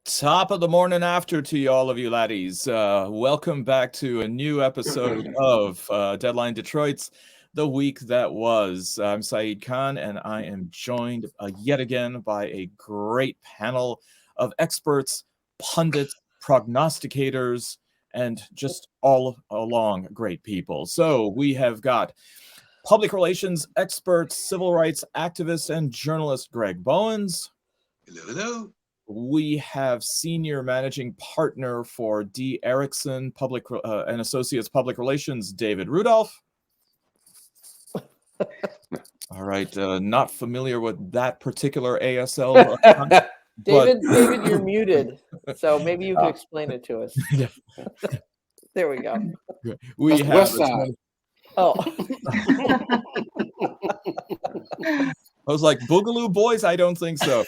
Top of the morning after to you, all of you laddies. Welcome back to a new episode of Deadline Detroit's The Week That Was. I'm Saeed Khan, and I am joined yet again by a great panel of experts, pundits, prognosticators, and just all along great people. So we have got public relations expert, civil rights activist, and journalist Greg Bowens. Hello. We have senior managing partner for D. Erickson Public and Associates Public Relations, David Rudolph. All right, not familiar with that particular ASL. David, you're muted, so maybe you could explain it to us. Yeah. There we go. We have. I was like, Boogaloo Boys? I don't think so.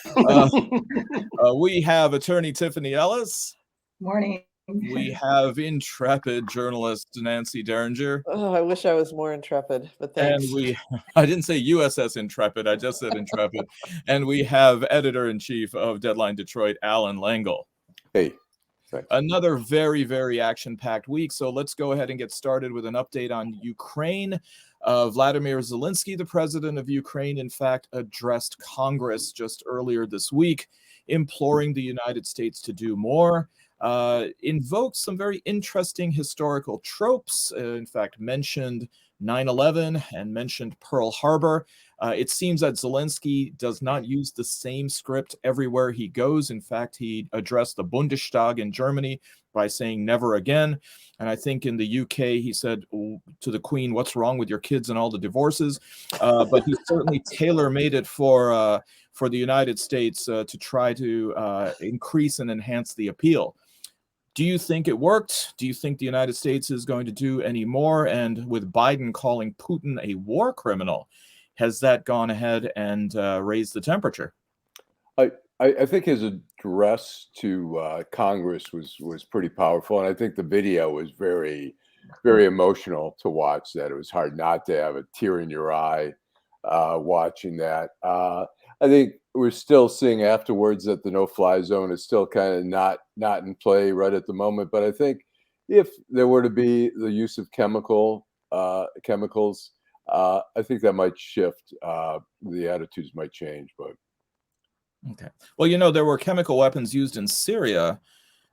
We have attorney Tiffany Ellis. Morning. We have intrepid journalist Nancy Derringer. Oh, I wish I was more intrepid, but thanks. And I didn't say USS Intrepid, I just said intrepid. And we have editor-in-chief of Deadline Detroit, Allan Lengel. Hey. Thanks. Another very, very action-packed week. So let's go ahead and get started with an update on Ukraine. Vladimir Zelensky, the president of Ukraine, in fact, addressed Congress just earlier this week, imploring the United States to do more, invoked some very interesting historical tropes, in fact, mentioned 9/11 and mentioned Pearl Harbor. It seems that Zelensky does not use the same script everywhere he goes. In fact, he addressed the Bundestag in Germany by saying never again. And I think in the UK, he said to the Queen, what's wrong with your kids and all the divorces? But he certainly tailor-made it for the United States to try to increase and enhance the appeal. Do you think it worked? Do you think the United States is going to do any more? And with Biden calling Putin a war criminal, has that gone ahead and raised the temperature? I think his address to Congress was pretty powerful, and I think the video was very, very emotional to watch. That it was hard not to have a tear in your eye watching that. I think we're still seeing afterwards that the no-fly zone is still kind of not in play right at the moment. But I think if there were to be the use of chemicals, I think that might shift. The attitudes might change, but. Okay. Well, there were chemical weapons used in Syria.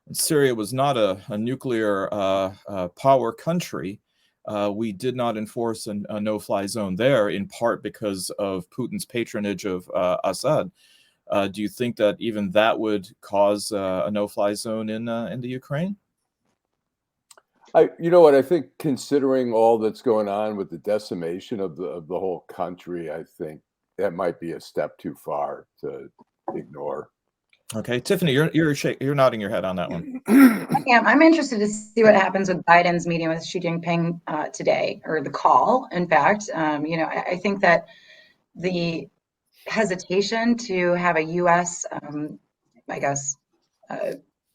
And Syria was not a nuclear power country. We did not enforce a no-fly zone there, in part because of Putin's patronage of Assad. Do you think that even that would cause a no-fly zone in the Ukraine? You know what? I think considering all that's going on with the decimation of the whole country, I think that might be a step too far to ignore. Okay, Tiffany, you're nodding your head on that one. I am. I'm interested to see what happens with Biden's meeting with Xi Jinping today, or the call. In fact, I think that the hesitation to have a U.S.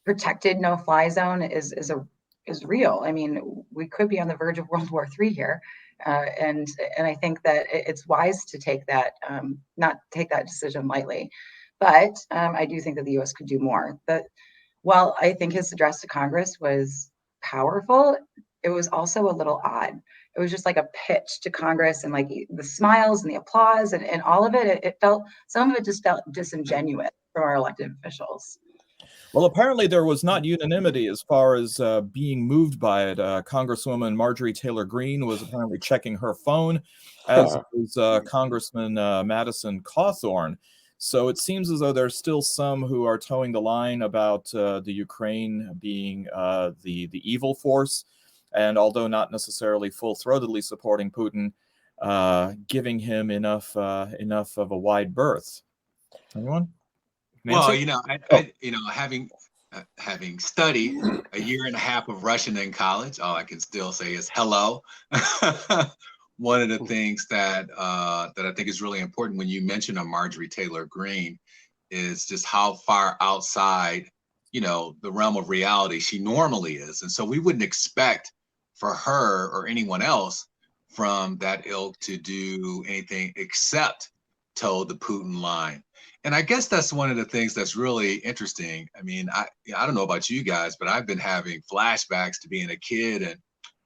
Protected no-fly zone is real. I mean, we could be on the verge of World War III here, and I think that it's wise to take that not take that decision lightly. But I do think that the U.S. could do more. But while I think his address to Congress was powerful, it was also a little odd. It was just like a pitch to Congress, and like the smiles and the applause and all of it. It felt, some of it just felt disingenuous from our elected officials. Well, apparently there was not unanimity as far as being moved by it. Congresswoman Marjorie Taylor Greene was apparently checking her phone, as was Congressman Madison Cawthorn. So it seems as though there's still some who are towing the line about the Ukraine being the evil force, and although not necessarily full-throatedly supporting Putin, giving him enough of a wide berth. Anyone? Nancy? Well, having studied a year and a half of Russian in college, all I can still say is hello. One of the things that I think is really important when you mention a Marjorie Taylor Greene is just how far outside, the realm of reality she normally is. And so we wouldn't expect for her or anyone else from that ilk to do anything except toe the Putin line. And I guess that's one of the things that's really interesting. I mean, I don't know about you guys, but I've been having flashbacks to being a kid and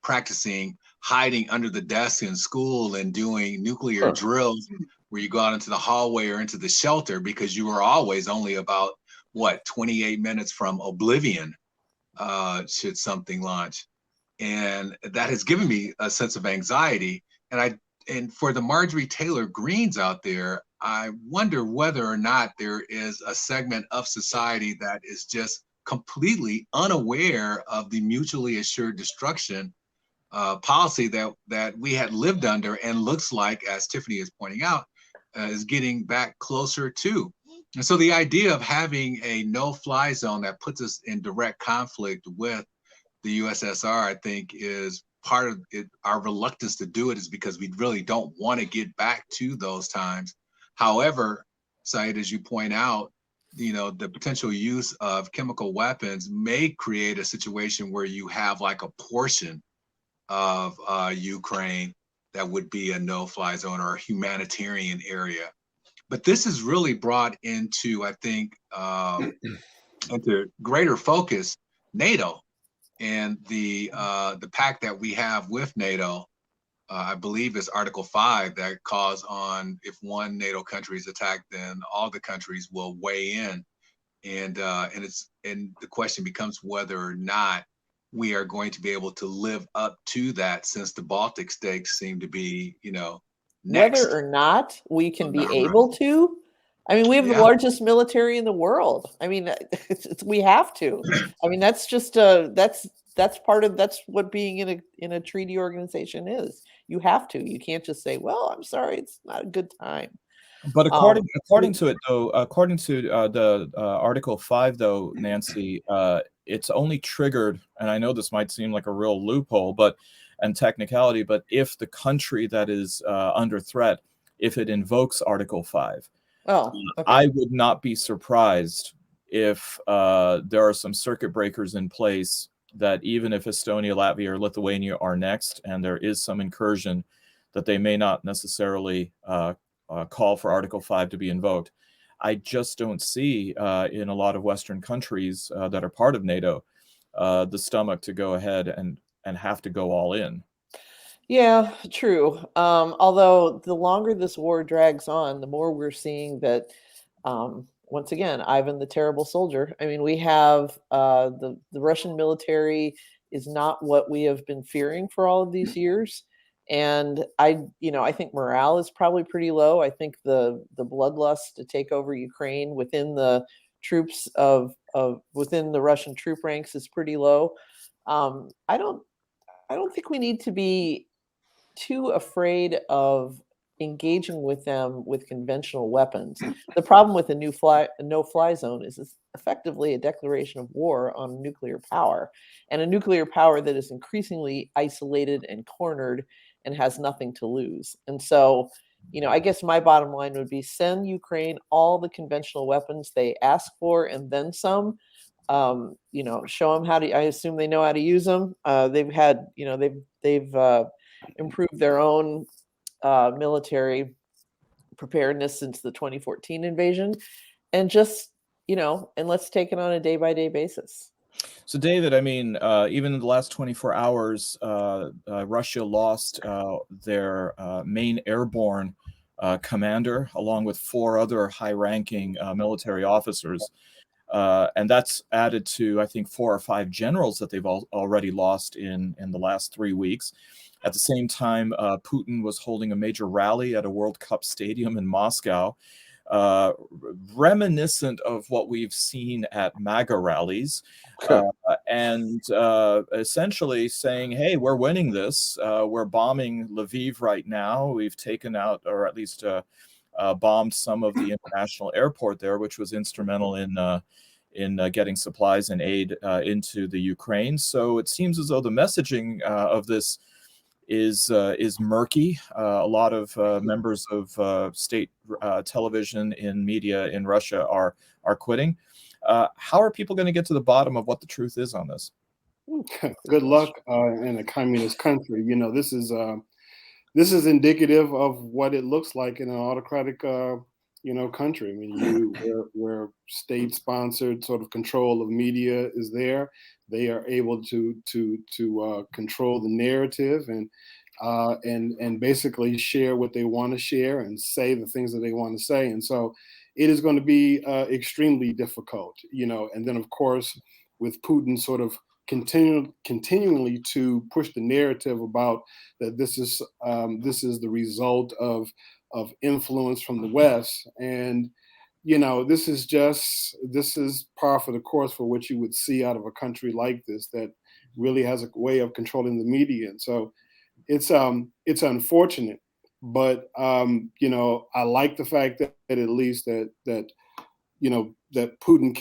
practicing hiding under the desk in school and doing nuclear drills where you go out into the hallway or into the shelter because you were always only about, 28 minutes from oblivion should something launch. And that has given me a sense of anxiety. And for the Marjorie Taylor Greens out there, I wonder whether or not there is a segment of society that is just completely unaware of the mutually assured destruction policy that we had lived under, and looks like, as Tiffany is pointing out, is getting back closer to. And so the idea of having a no-fly zone that puts us in direct conflict with the USSR, I think, is part of it. Our reluctance to do it is because we really don't want to get back to those times. However, Saeed, as you point out, the potential use of chemical weapons may create a situation where you have like a portion of Ukraine that would be a no-fly zone or a humanitarian area. But this is really brought into, I think, into greater focus NATO and the pact that we have with NATO. I believe is Article 5 that calls on, if one NATO country is attacked, then all the countries will weigh in, and the question becomes whether or not we are going to be able to live up to that, since the Baltic states seem to be, next. Whether or not we can be able to. I mean, we have the largest military in the world. I mean, we have to. I mean, that's just that's what being in a treaty organization is. You have to. You can't just say, "Well, I'm sorry, it's not a good time." But according to it, though, according to the Article 5, though, Nancy, it's only triggered, and I know this might seem like a real loophole, and technicality, but if the country that is under threat, if it invokes Article 5. Oh, okay. I would not be surprised if there are some circuit breakers in place that even if Estonia, Latvia, or Lithuania are next, and there is some incursion, that they may not necessarily call for Article 5 to be invoked. I just don't see in a lot of Western countries that are part of NATO the stomach to go ahead and have to go all in. Yeah, true. Although the longer this war drags on, the more we're seeing that, once again, Ivan the Terrible Soldier. I mean, we have the Russian military is not what we have been fearing for all of these years. And I think morale is probably pretty low. I think the bloodlust to take over Ukraine within the troops within the Russian troop ranks is pretty low. I don't think we need to be too afraid of engaging with them with conventional weapons. The problem with a no-fly zone is it's effectively a declaration of war on nuclear power, and a nuclear power that is increasingly isolated and cornered and has nothing to lose. And so, I guess my bottom line would be send Ukraine all the conventional weapons they ask for and then some. Show them how to. I assume they know how to use them. They've had, they've improved their own military preparedness since the 2014 invasion, and just and let's take it on a day-by-day basis. So, David, I mean, even in the last 24 hours, Russia lost their main airborne commander, along with 4 other high-ranking military officers. And that's added to, I think, 4 or 5 generals that they've already lost in the last 3 weeks. At the same time, Putin was holding a major rally at a World Cup stadium in Moscow, reminiscent of what we've seen at MAGA rallies, and essentially saying, hey, we're winning this. We're bombing Lviv right now. We've taken out, or at least bombed some of the international airport there, which was instrumental in getting supplies and aid into the Ukraine. So it seems as though the messaging of this is murky. A lot of members of state television in media in Russia are quitting. How are people going to get to the bottom of what the truth is on this? Good luck in a communist country. This is indicative of what it looks like in an autocratic country. I mean, where state-sponsored sort of control of media is there, they are able to control the narrative and basically share what they want to share and say the things that they want to say. And so it is going to be extremely difficult, and then of course with Putin sort of continually to push the narrative about that this is the result of influence from the West. And this is par for the course for what you would see out of a country like this that really has a way of controlling the media. And so it's unfortunate, but I like the fact that at least that Putin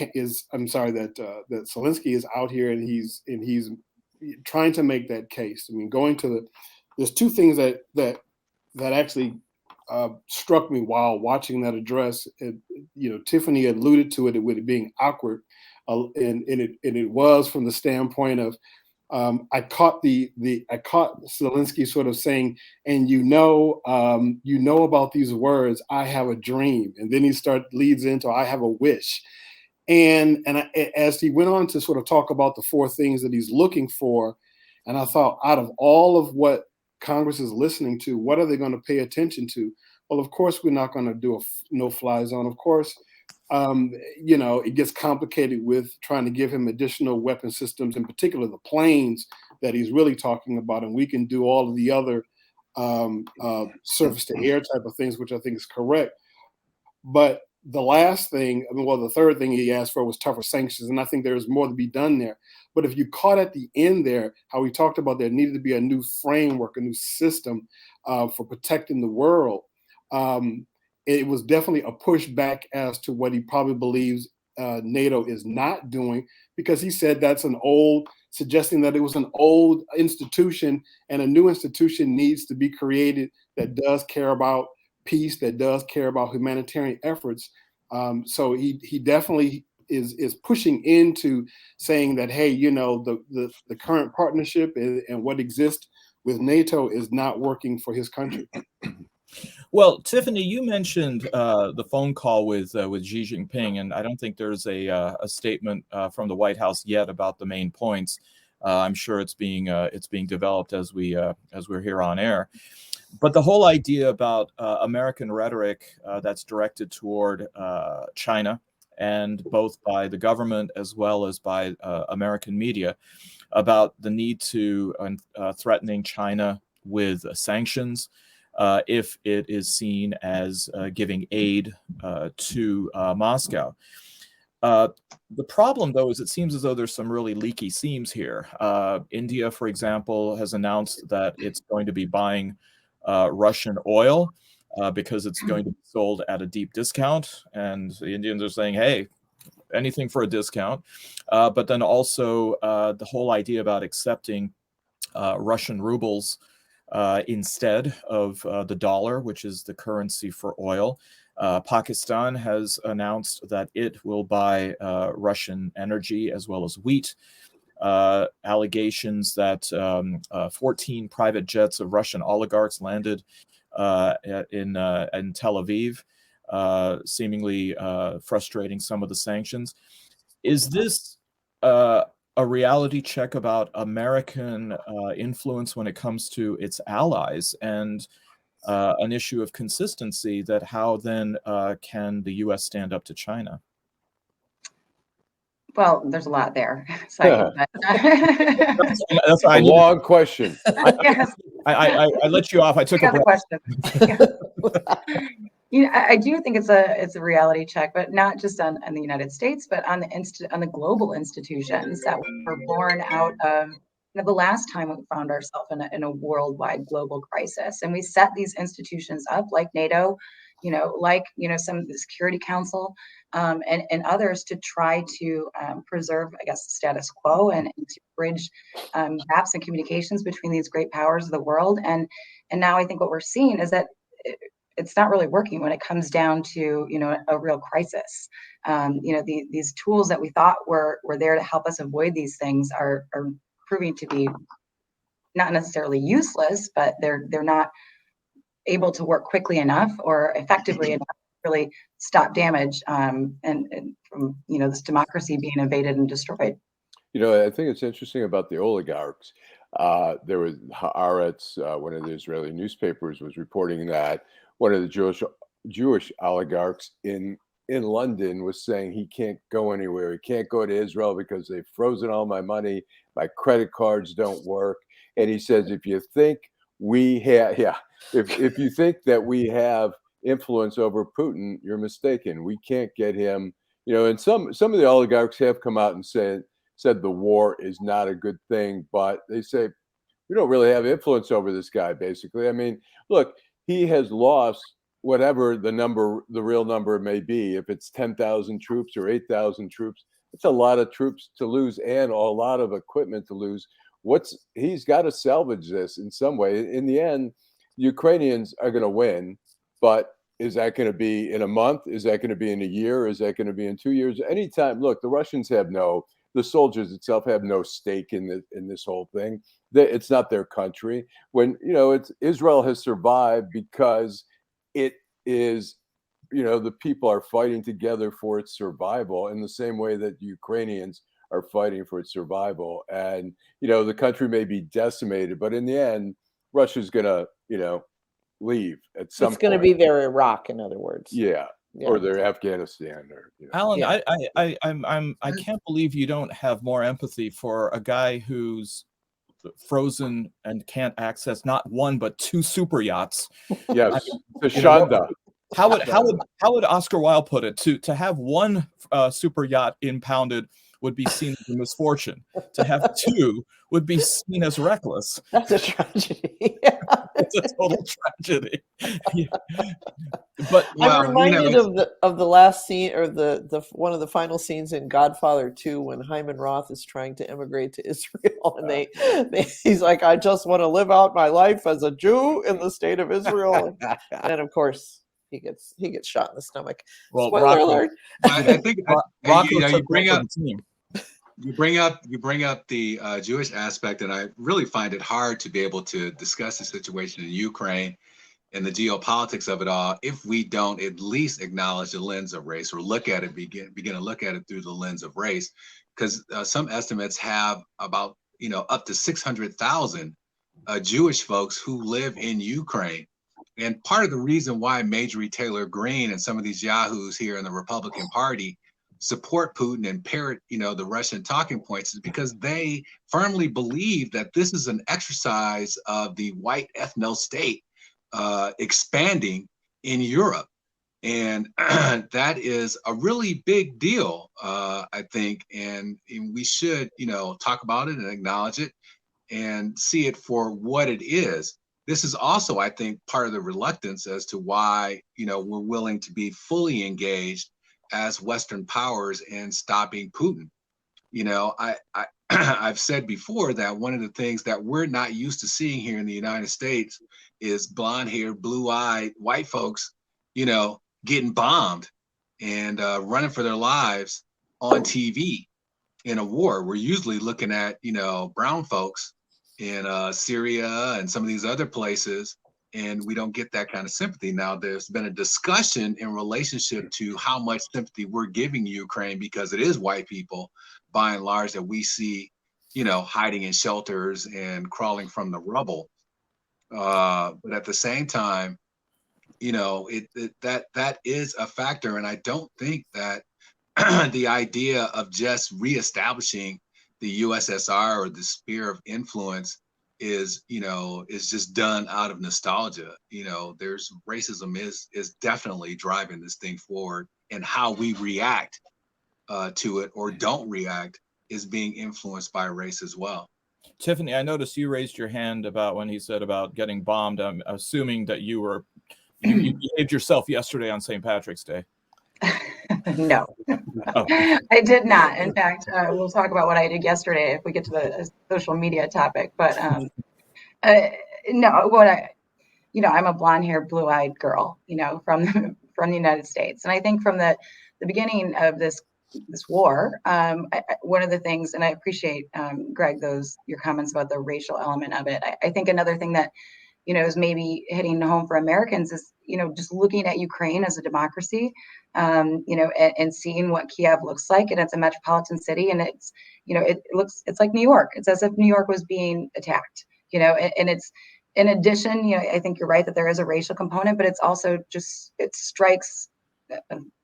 that Zelensky is out here and he's trying to make that case. I mean, there's two things that actually struck me while watching that address. Tiffany alluded to it with it being awkward, and it was from the standpoint of I caught Zelensky sort of saying, and about these words, I have a dream, and then he leads into I have a wish, and as he went on to sort of talk about the four things that he's looking for, and I thought, out of all of what Congress is listening to, what are they going to pay attention to? Well, of course, we're not going to do a no-fly zone. Of course, it gets complicated with trying to give him additional weapon systems, in particular the planes that he's really talking about. And we can do all of the other surface-to-air type of things, which I think is correct. But the last thing, the third thing he asked for was tougher sanctions. And I think there's more to be done there. But if you caught at the end there, how we talked about there needed to be a new framework, a new system for protecting the world. It was definitely a pushback as to what he probably believes NATO is not doing, because he said suggesting that it was an old institution and a new institution needs to be created that does care about peace, that does care about humanitarian efforts. So he definitely is pushing into saying that, hey, the current partnership and what exists with NATO is not working for his country. Well, Tiffany, you mentioned the phone call with Xi Jinping, and I don't think there's a statement from the White House yet about the main points. I'm sure it's being developed as we're here on air. But the whole idea about American rhetoric that's directed toward China, and both by the government as well as by American media, about the need to threatening China with sanctions if it is seen as giving aid to Moscow. The problem, though, is it seems as though there's some really leaky seams here. India, for example, has announced that it's going to be buying Russian oil because it's going to be sold at a deep discount. And the Indians are saying, hey, anything for a discount. But then also the whole idea about accepting Russian rubles instead of the dollar, which is the currency for oil. Pakistan has announced that it will buy Russian energy as well as wheat. Allegations that 14 private jets of Russian oligarchs landed in Tel Aviv, seemingly frustrating some of the sanctions. Is this a reality check about American influence when it comes to its allies, and an issue of consistency that how then can the U.S. stand up to China? Well, there's a lot there. Saeed, but, that's a long question. Yes. I let you off. I took a break. Question. I do think it's a reality check, but not just on the United States, but on the global institutions that were born out of the last time we found ourselves in a worldwide global crisis. And we set these institutions up like NATO, some of the Security Council, and others to try to preserve, I guess, the status quo and to bridge gaps in communications between these great powers of the world. And now I think what we're seeing is that it's not really working when it comes down to, a real crisis. These tools that we thought were there to help us avoid these things are proving to be not necessarily useless, but they're not able to work quickly enough or effectively enough really stop damage and from this democracy being invaded and destroyed. I think it's interesting about the oligarchs. There was Haaretz, one of the Israeli newspapers, was reporting that one of the Jewish oligarchs in London was saying he can't go anywhere. He can't go to Israel because they've frozen all my money. My credit cards don't work. And he says, if you think we have, if you think that we have influence over Putin, you're mistaken. We can't get him. And some of the oligarchs have come out and said the war is not a good thing, but they say we don't really have influence over this guy. Basically, I mean, look, he has lost whatever the real number may be. If it's 10,000 troops or 8,000 troops, it's a lot of troops to lose and a lot of equipment to lose. He's got to salvage this in some way. In the end, the Ukrainians are going to win, but is that going to be in a month? Is that going to be in a year? Is that going to be in 2 years? Anytime. Look, the Russians the soldiers itself have no stake in this whole thing. It's not their country. When Israel has survived because it is, the people are fighting together for its survival in the same way that the Ukrainians are fighting for its survival. And the country may be decimated, but in the end, Russia's gonna leave at some point. It's going to be their Iraq, in other words. Yeah. Or their Afghanistan, or Allan, I can't believe you don't have more empathy for a guy who's frozen and can't access not one but two super yachts. Yes, the Shanda. How would Oscar Wilde put it? To have one super yacht impounded would be seen as a misfortune. To have two would be seen as reckless. That's a tragedy. It's a total tragedy. Yeah. But I'm reminded of the last scene, or the one of the final scenes in Godfather 2, when Hyman Roth is trying to immigrate to Israel, and he's like, I just want to live out my life as a Jew in the state of Israel, and of course he gets shot in the stomach. Well, Spoiler alert. I think you bring up you bring up the Jewish aspect, and I really find it hard to be able to discuss the situation in Ukraine and the geopolitics of it all if we don't at least acknowledge the lens of race, or look at it, begin to look at it through the lens of race, because some estimates have about up to 600,000 Jewish folks who live in Ukraine. And part of the reason why Marjorie Taylor Greene and some of these yahoos here in the Republican Party support Putin and parrot, the Russian talking points is because they firmly believe that this is an exercise of the white ethno-state expanding in Europe. And that is a really big deal, I think. And we should, talk about it and acknowledge it and see it for what it is. This is also, I think, part of the reluctance as to why, we're willing to be fully engaged as Western powers in stopping Putin. I've said before that one of the things that we're not used to seeing here in the United States is blonde-haired, blue-eyed white folks, getting bombed and running for their lives on TV in a war. We're usually looking at, brown folks in Syria and some of these other places, and we don't get that kind of sympathy. Now, there's been a discussion in relationship to how much sympathy we're giving Ukraine, because it is white people, by and large, that we see, hiding in shelters and crawling from the rubble. But at the same time, that is a factor. And I don't think that the idea of just reestablishing the USSR or the sphere of influence is just done out of nostalgia. There's racism is definitely driving this thing forward, and how we react to it or don't react is being influenced by race as well. Tiffany, I noticed you raised your hand about when he said about getting bombed. I'm assuming that you behaved yourself yesterday on St. Patrick's Day. No, Oh. I did not. In fact, we'll talk about what I did yesterday if we get to the social media topic. But no, I'm a blonde-haired, blue-eyed girl, from the United States, and I think from the beginning of this war, one of the things, and I appreciate, Greg, your comments about the racial element of it. I think another thing that is maybe hitting home for Americans is, just looking at Ukraine as a democracy, and seeing what Kiev looks like. And it's a metropolitan city, and it's, it's like New York. It's as if New York was being attacked, and it's, in addition, I think you're right that there is a racial component, but it's also it strikes,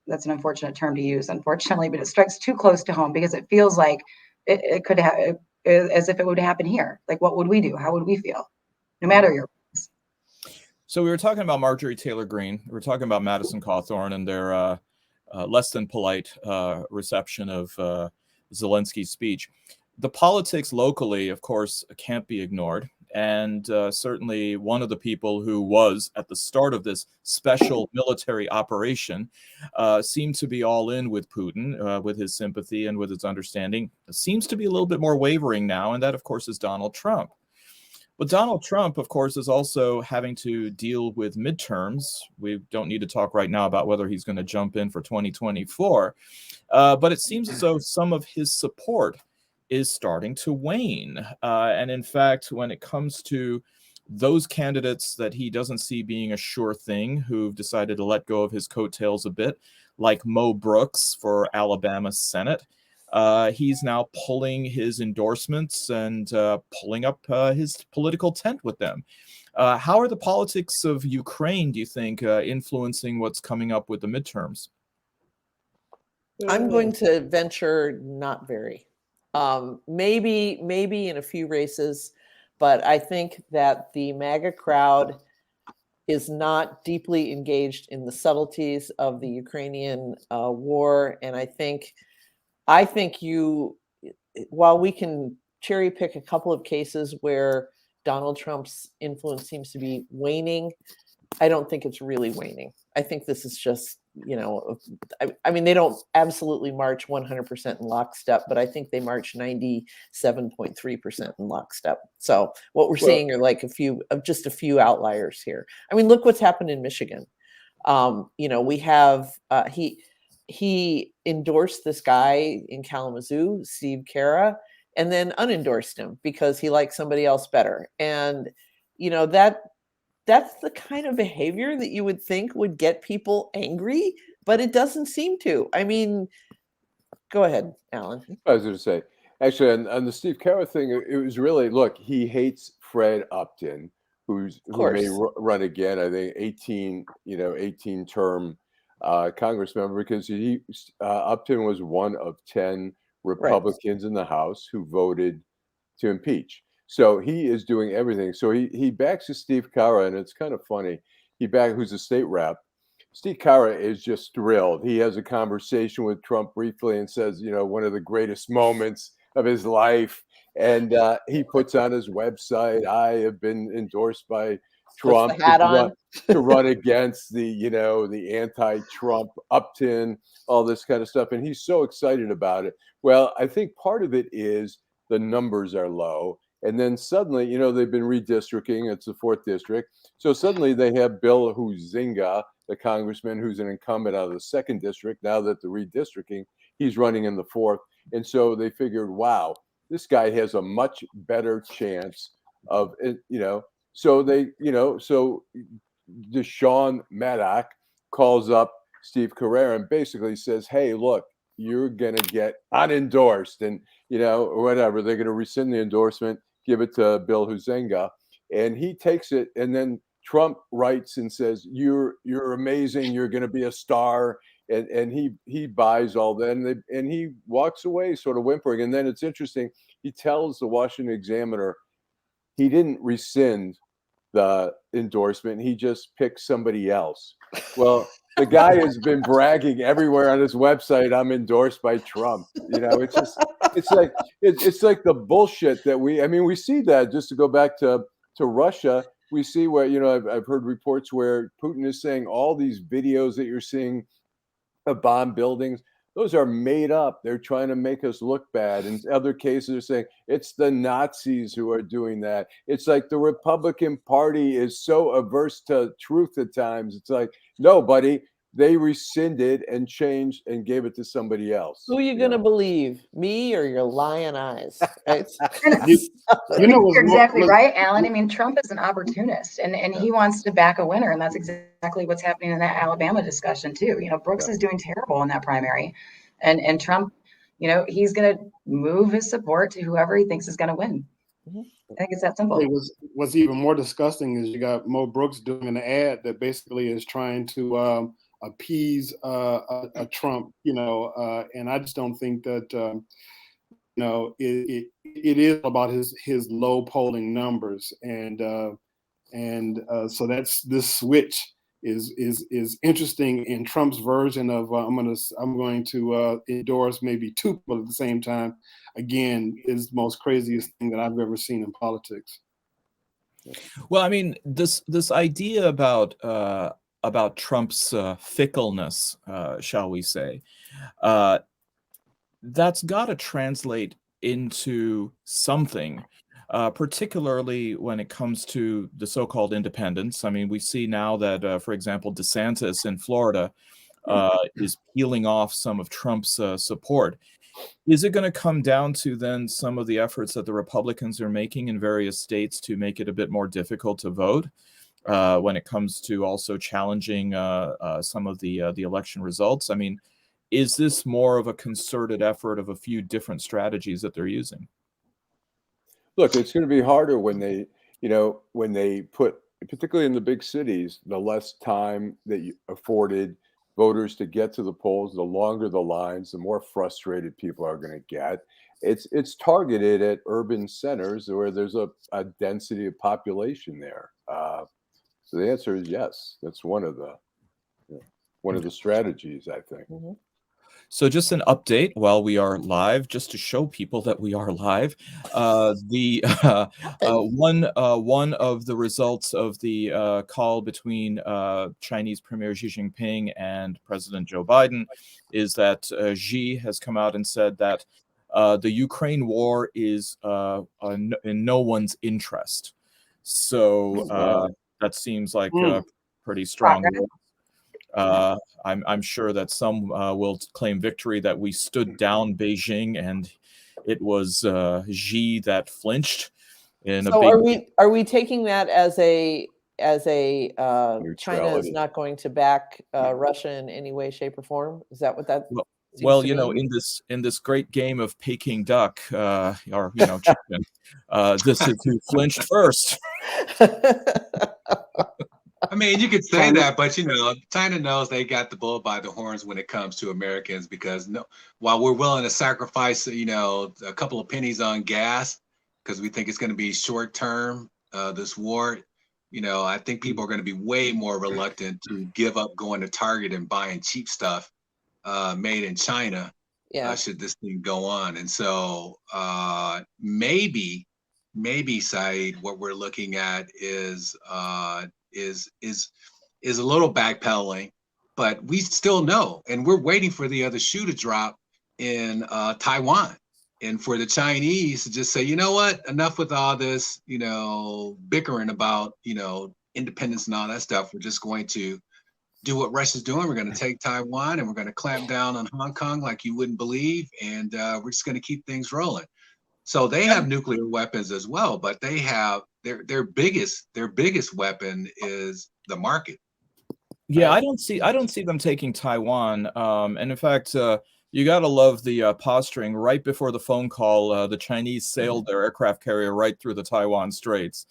that's an unfortunate term to use, unfortunately, but it strikes too close to home, because it feels like it could have, as if it would happen here. Like, what would we do? How would we feel? No matter your race. So we were talking about Marjorie Taylor Greene. We were talking about Madison Cawthorn and their less than polite reception of Zelensky's speech. The politics locally, of course, can't be ignored. And certainly one of the people who was at the start of this special military operation seemed to be all in with Putin, with his sympathy and with his understanding. Seems to be a little bit more wavering now, and that, of course, is Donald Trump. But Donald Trump, of course, is also having to deal with midterms. We don't need to talk right now about whether he's going to jump in for 2024. But it seems as though some of his support is starting to wane. And in fact, when it comes to those candidates that he doesn't see being a sure thing, who've decided to let go of his coattails a bit, like Mo Brooks for Alabama Senate, he's now pulling his endorsements and pulling up his political tent with them. How are the politics of Ukraine, do you think, influencing what's coming up with the midterms? I'm going to venture not very. Maybe in a few races, but I think that the MAGA crowd is not deeply engaged in the subtleties of the Ukrainian war. And I think while we can cherry pick a couple of cases where Donald Trump's influence seems to be waning, I don't think it's really waning. I think this is just, I mean, they don't absolutely march 100% in lockstep, but I think they march 97.3% in lockstep. So what we're seeing are like just a few outliers here. I mean, look what's happened in Michigan. We have, he endorsed this guy in Kalamazoo, Steve Carra, and then unendorsed him because he liked somebody else better. And, that's the kind of behavior that you would think would get people angry, but it doesn't seem to. I mean, go ahead, Allan. I was going to say, actually, on the Steve Carra thing, it was really, look, he hates Fred Upton, who may run again. I think 18-term Congress member, because Upton was one of 10 Republicans in the House who voted to impeach. So he is doing everything. So he backs Steve Carra, and it's kind of funny. Who's a state rep. Steve Carra is just thrilled. He has a conversation with Trump briefly and says, one of the greatest moments of his life. And he puts on his website, I have been endorsed by Trump to run against the anti-Trump Upton, all this kind of stuff. And he's so excited about it. Well, I think part of it is the numbers are low. And then suddenly, they've been redistricting. It's the 4th district. So suddenly they have Bill Huizenga, the congressman who's an incumbent out of the 2nd district. Now that the redistricting, he's running in the 4th. And so they figured, wow, this guy has a much better chance of, so so Deshaun Maddox calls up Steve Carrera and basically says, hey, look, you're going to get unendorsed and, or whatever. They're going to rescind the endorsement, give it to Bill Huizenga. And he takes it. And then Trump writes and says, you're amazing. You're going to be a star. And he buys all that. And he walks away sort of whimpering. And then it's interesting. He tells the Washington Examiner he didn't rescind the endorsement. He just picked somebody else. Well, the guy has been bragging everywhere on his website, I'm endorsed by Trump. It's like the bullshit that we see that, just to go back to Russia. We see where, I've heard reports where Putin is saying all these videos that you're seeing of bomb buildings, those are made up. They're trying to make us look bad. In other cases, they're saying it's the Nazis who are doing that. It's like the Republican Party is so averse to truth at times. It's like, no, buddy, they rescinded and changed and gave it to somebody else. Who are you gonna believe, me or your lying eyes? Right? You know, You're exactly right, Allan. I mean, Trump is an opportunist, and he wants to back a winner, and that's exactly what's happening in that Alabama discussion too. You know, Brooks is doing terrible in that primary, and Trump, you know, he's going to move his support to whoever he thinks is going to win. I think it's that simple. What's even more disgusting is you got Mo Brooks doing an ad that basically is trying to appease a Trump, you know, and I just don't think that you know it is about his low polling numbers, and so that's this switch is interesting in Trump's version of I'm going to endorse maybe two people at the same time. Again, is the most craziest thing that I've ever seen in politics. Well, I mean, this idea about Trump's fickleness, shall we say, that's got to translate into something, particularly when it comes to the so-called independents. I mean, we see now that, for example, DeSantis in Florida is peeling off some of Trump's support. Is it going to come down to then some of the efforts that the Republicans are making in various states to make it a bit more difficult to vote when it comes to also challenging some of the election results? I mean, is this more of a concerted effort of a few different strategies that they're using? Look, it's going to be harder when they, you know, when they put, particularly in the big cities, the less time that you afforded voters to get to the polls, the longer the lines, the more frustrated people are going to get. It's targeted at urban centers where there's a density of population there. So the answer is yes. That's one of the strategies, I think. Mm-hmm. So just an update while we are live, just to show people that we are live. One of the results of the call between Chinese Premier Xi Jinping and President Joe Biden is that Xi has come out and said that the Ukraine war is in no one's interest. So that seems like pretty strong. I'm sure that some will claim victory that we stood down Beijing and it was Xi that flinched. Are we taking that as a China is not going to back Russia in any way, shape, or form? Is that what that? Well, you know, in this great game of Peking duck, or you know, chicken, this is who flinched first. I mean, you could say that, but you know, China knows they got the bull by the horns when it comes to Americans, because while we're willing to sacrifice, you know, a couple of pennies on gas because we think it's going to be short term, this war, you know, I think people are going to be way more reluctant to give up going to Target and buying cheap stuff made in China. Should this thing go on. And so maybe Saeed, what we're looking at is a little backpedaling, but we still know, and we're waiting for the other shoe to drop in Taiwan, and for the Chinese to just say, you know what, enough with all this, you know, bickering about, you know, independence and all that stuff. We're just going to do what Russia's doing. We're going to take Taiwan and we're going to clamp down on Hong Kong like you wouldn't believe, and we're just going to keep things rolling. So they have nuclear weapons as well, but they have their biggest weapon is the market. Yeah, I don't see them taking Taiwan. And in fact, you got to love the posturing right before the phone call. The Chinese sailed their aircraft carrier right through the Taiwan Straits.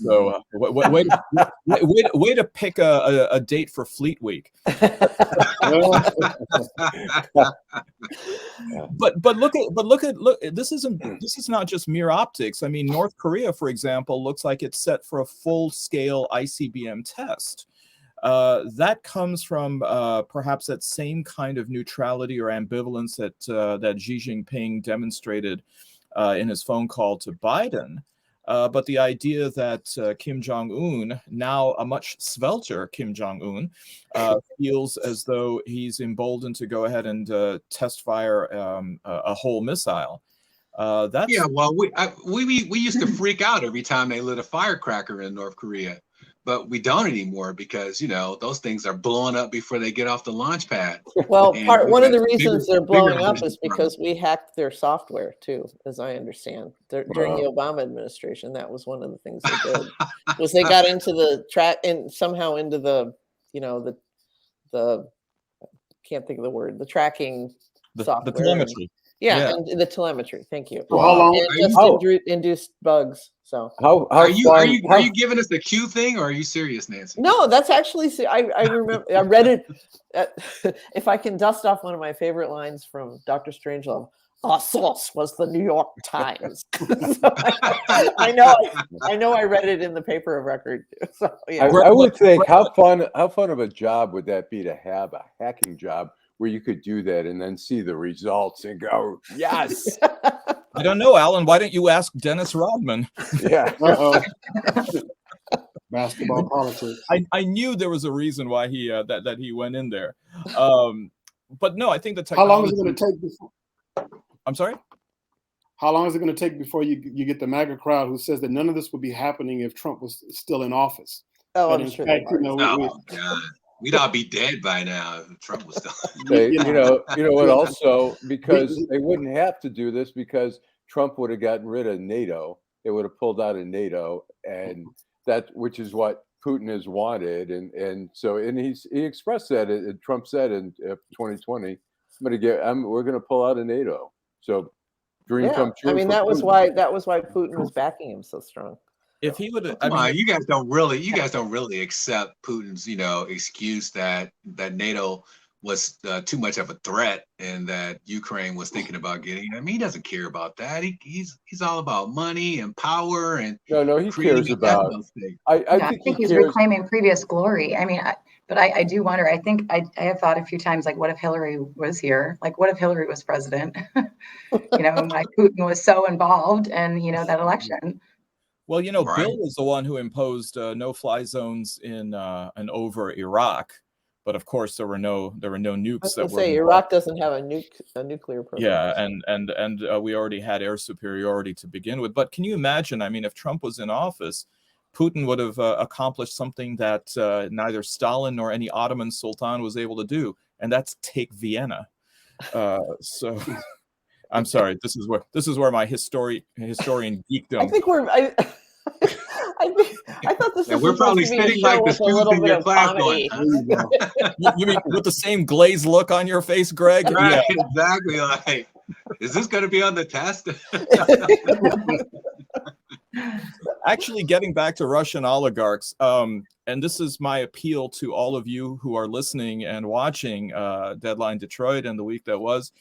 So way to pick a date for Fleet Week. But look at this is not just mere optics. I mean, North Korea, for example, looks like it's set for a full-scale ICBM test. That comes from perhaps that same kind of neutrality or ambivalence that Xi Jinping demonstrated in his phone call to Biden. But the idea that Kim Jong-un, now a much svelter Kim Jong-un, feels as though he's emboldened to go ahead and test fire a whole missile. Yeah, well, we used to freak out every time they lit a firecracker in North Korea. but we don't anymore because, those things are blowing up before they get off the launch pad. Well, And one of the bigger- reasons they're bigger blowing up versions is because we hacked their software too, as I understand. During the Obama administration, that was one of the things they did. Was they got into the track and somehow into the, the can't think of the word, the tracking software. The telemetry. Yeah, and the telemetry. Thank you. Well, how long? And it just induced bugs. So are you giving us the Q thing, or are you serious, Nancy? no, that's actually I remember I read it. If I can dust off one of my favorite lines from Dr. Strangelove, our source was the New York Times. So I know I read it in the paper of record. So yeah. I would think how fun of a job would that be to have a hacking job where you could do that and then see the results and go, yes. I don't know, Allan. Why don't you ask Dennis Rodman? Yeah. Basketball politics. I knew there was a reason why he that he went in there. But no, I think the technology. How long is it going to take before? I'm sorry? How long is it going to take before you get the MAGA crowd who says that none of this would be happening if Trump was still in office? Oh, But I'm in sure. fact, God. We'd all be dead by now if Trump was still. You know what? Also, because they wouldn't have to do this because Trump would have gotten rid of NATO. They would have pulled out of NATO, and which is what Putin has wanted, and he expressed that. Trump said in 2020, we're going to pull out of NATO. So, dream come true. I mean, that was why Putin was backing him so strong. If he would, you guys don't really accept Putin's, excuse that NATO was too much of a threat and that Ukraine was thinking about getting. I mean, he doesn't care about that. He's all about money and power and no, he cares about. I think he's reclaiming previous glory. I mean, but I do wonder. I think I have thought a few times, like, what if Hillary was here? Like, what if Hillary was president? Like Putin was so involved in that election. Well, Bill was the one who imposed no-fly zones in and over Iraq, but of course there were no nukes. Iraq doesn't have a nuclear program. Yeah, and we already had air superiority to begin with. But can you imagine? I mean, if Trump was in office, Putin would have accomplished something that neither Stalin nor any Ottoman Sultan was able to do, and that's take Vienna. So. I'm sorry. This is where my historian geekdom. I think I thought this was we're probably sitting like the students in your class going. You mean with the same glazed look on your face, Greg? Right, yeah. Exactly. Like, is this going to be on the test? Actually, getting back to Russian oligarchs, and this is my appeal to all of you who are listening and watching Deadline Detroit and the week that was.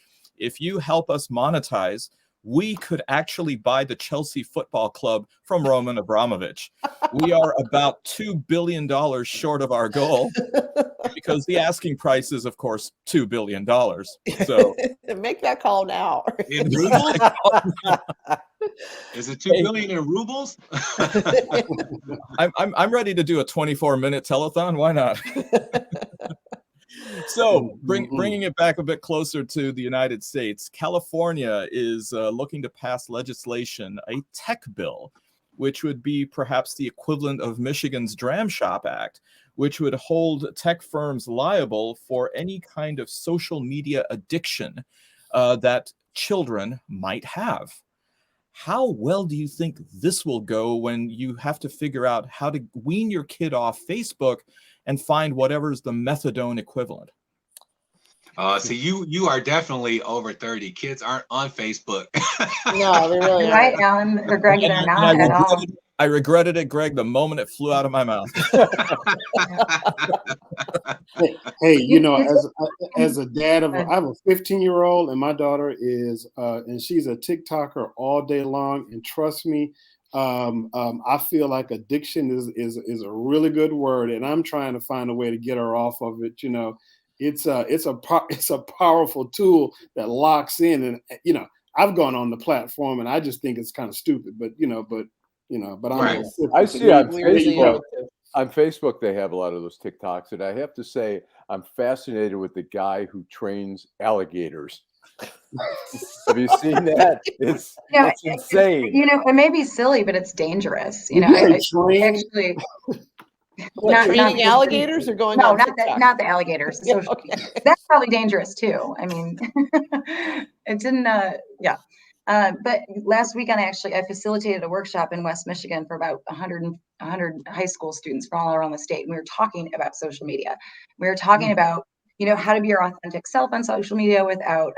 If you help us monetize, we could actually buy the Chelsea Football Club from Roman Abramovich. We are about $2 billion short of our goal because the asking price is, of course, $2 billion. So make that call now. In rubles? Is it $2 billion in rubles? I'm ready to do a 24-minute telethon. Why not? So bringing it back a bit closer to the United States, California is looking to pass legislation, a tech bill, which would be perhaps the equivalent of Michigan's Dram Shop Act, which would hold tech firms liable for any kind of social media addiction that children might have. How well do you think this will go when you have to figure out how to wean your kid off Facebook and find whatever's the methadone equivalent? So you are definitely over 30. Kids aren't on Facebook. No, they really aren't. Right, Allan or Greg, they're not at all. I regretted it, Greg, the moment it flew out of my mouth. Hey, as a dad I have a 15-year-old, and my daughter is, and she's a TikToker all day long. And trust me, I feel like addiction is a really good word, and I'm trying to find a way to get her off of it. It's a powerful tool that locks in, and I've gone on the platform, and I just think it's kind of stupid, but Right. I see on Facebook. On Facebook, they have a lot of those TikToks, and I have to say, I'm fascinated with the guy who trains alligators. Have you seen that? It's insane. It may be silly, but it's dangerous. What, Not training the- alligators or going No, on TikTok? not the alligators. Yeah, Social okay. That's probably dangerous too. I mean, it didn't. Yeah. But last weekend, I facilitated a workshop in West Michigan for about 100 high school students from all around the state. And we were talking about social media. We were talking about, how to be your authentic self on social media without,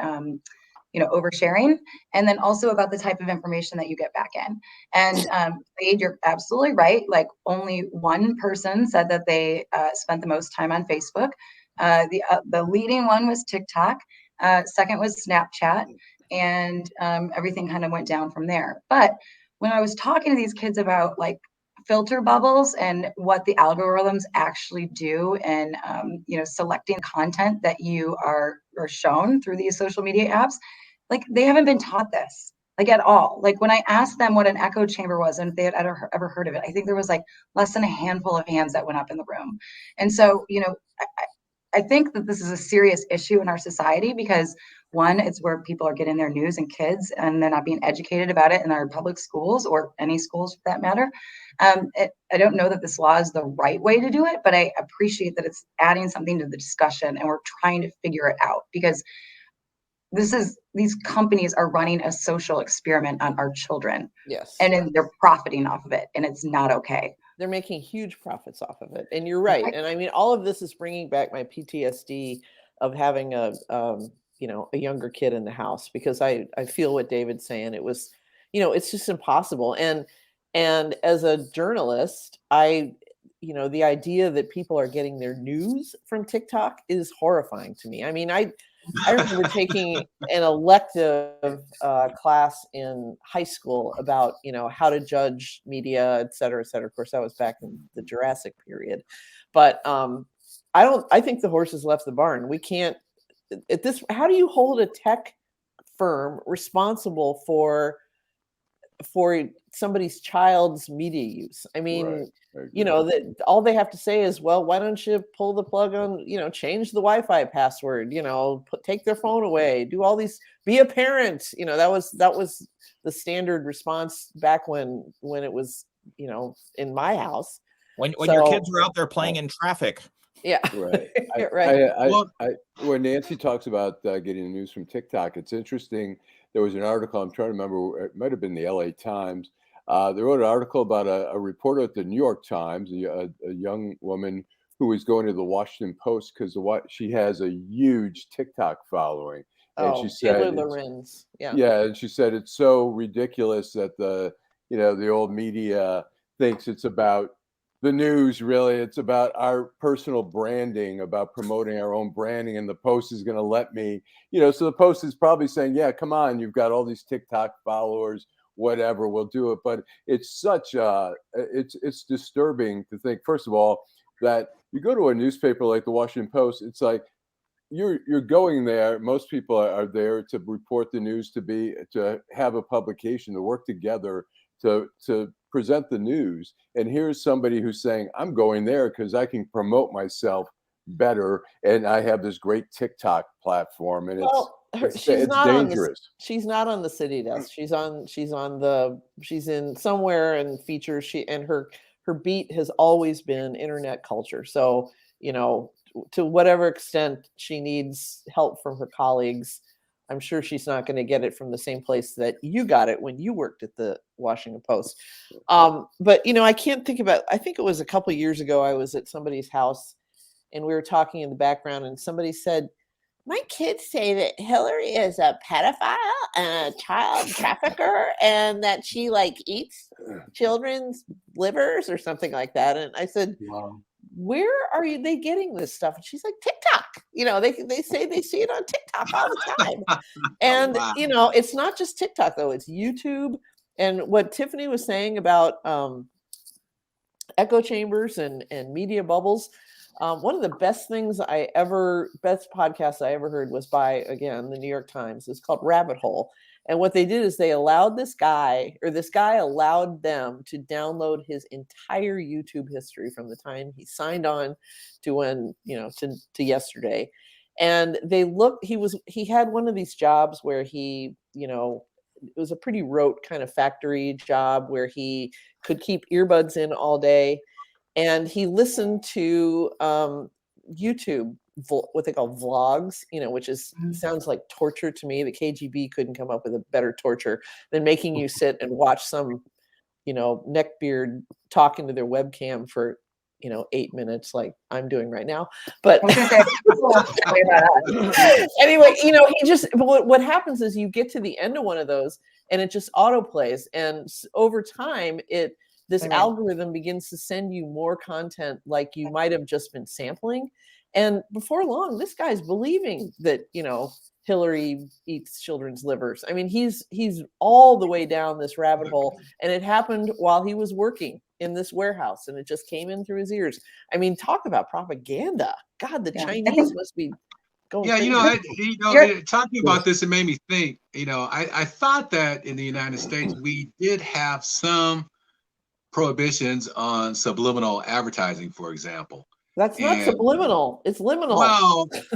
oversharing, and then also about the type of information that you get back in. And Saeed, you're absolutely right. Like, only one person said that they spent the most time on Facebook. The leading one was TikTok. Second was Snapchat, and everything kind of went down from there. But when I was talking to these kids about like filter bubbles and what the algorithms actually do, and selecting content that you are shown through these social media apps, like, they haven't been taught this, like, at all. Like, when I asked them what an echo chamber was and if they had ever heard of it, I think there was like less than a handful of hands that went up in the room. And so, I think that this is a serious issue in our society because, one, it's where people are getting their news, and kids, and they're not being educated about it in our public schools, or any schools for that matter. I don't know that this law is the right way to do it, but I appreciate that it's adding something to the discussion, and we're trying to figure it out, because these companies are running a social experiment on our children. Yes. And then they're profiting off of it, and it's not okay. They're making huge profits off of it. And you're right. And I mean, all of this is bringing back my PTSD of having a younger kid in the house, because I feel what David's saying. It was, it's just impossible. And as a journalist, the idea that people are getting their news from TikTok is horrifying to me. I mean, I remember taking an elective class in high school about, how to judge media, et cetera, et cetera. Of course, that was back in the Jurassic period. But I think the horse has left the barn. We can't, how do you hold a tech firm responsible for somebody's child's media use? I mean, that all they have to say is, well, why don't you pull the plug on, change the Wi-Fi password, take their phone away, do all these, be a parent. That was the standard response back when it was, in my house. When your kids were out there playing in traffic. Yeah. Right. Right. When Nancy talks about getting the news from TikTok, it's interesting. There was an article, I'm trying to remember, it might have been the LA Times. They wrote an article about a reporter at the New York Times, a young woman who was going to the Washington Post because she has a huge TikTok following. And she said, Lorenz. Yeah, and she said it's so ridiculous that the old media thinks it's about the news. Really, it's about our personal branding, about promoting our own branding, and the Post is going to let me, so the Post is probably saying, yeah, come on, you've got all these TikTok followers, whatever, we'll do it. But it's such it's disturbing to think, first of all, that you go to a newspaper like the Washington Post, it's like you're going there. Most people are there to report the news, to have a publication, to work together to present the news. And here's somebody who's saying, I'm going there because I can promote myself better, and I have this great TikTok platform, and it's dangerous. She's not on the city desk. She's in somewhere and features. Her beat has always been internet culture. So, to whatever extent she needs help from her colleagues, I'm sure she's not going to get it from the same place that you got it when you worked at the Washington Post. But, I can't think about, I think it was a couple of years ago, I was at somebody's house and we were talking in the background, and somebody said, my kids say that Hillary is a pedophile and a child trafficker, and that she eats children's livers or something like that. And I said, wow, where are they getting this stuff? And she's like, TikTok. They say they see it on TikTok all the time. And, wow. It's not just TikTok, though. It's YouTube. And what Tiffany was saying about echo chambers and media bubbles, one of the best podcasts I ever heard was by, again, the New York Times. It's called Rabbit Hole. And what they did is they allowed this guy allowed them to download his entire YouTube history from the time he signed on to when, to yesterday. And he had one of these jobs where he, it was a pretty rote kind of factory job where he could keep earbuds in all day. and he listened to YouTube, what they call vlogs, which is sounds like torture to me. The KGB couldn't come up with a better torture than making you sit and watch some, neckbeard talking to their webcam for 8 minutes, like I'm doing right now. But anyway, he just, what happens is you get to the end of one of those and it just auto plays, and over time this algorithm begins to send you more content like you might have just been sampling. And before long, this guy's believing that, Hillary eats children's livers. I mean, he's all the way down this rabbit hole, and it happened while he was working in this warehouse, and it just came in through his ears. I mean, talk about propaganda. God, the Chinese must be going crazy. Talking about this, it made me think, I thought that in the United States, we did have some prohibitions on subliminal advertising, for example. That's not subliminal. It's liminal.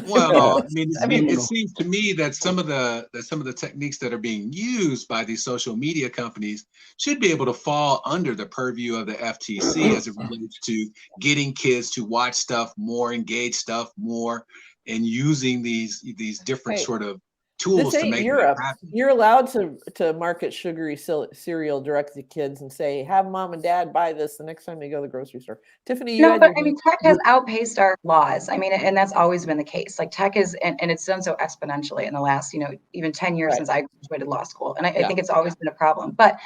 Well, I mean, it seems to me that some of the techniques that are being used by these social media companies should be able to fall under the purview of the FTC as it relates to getting kids to watch stuff more, engage stuff more, and using these different sort of tools this to ain't make Europe. that happen. You're allowed to market sugary cereal direct to kids and say, have mom and dad buy this the next time they go to the grocery store. Tiffany, but I mean, tech has outpaced our laws. I mean, and that's always been the case. Like tech is, and it's done so exponentially in the last, even 10 years since I graduated law school. And I think it's always been a problem. But,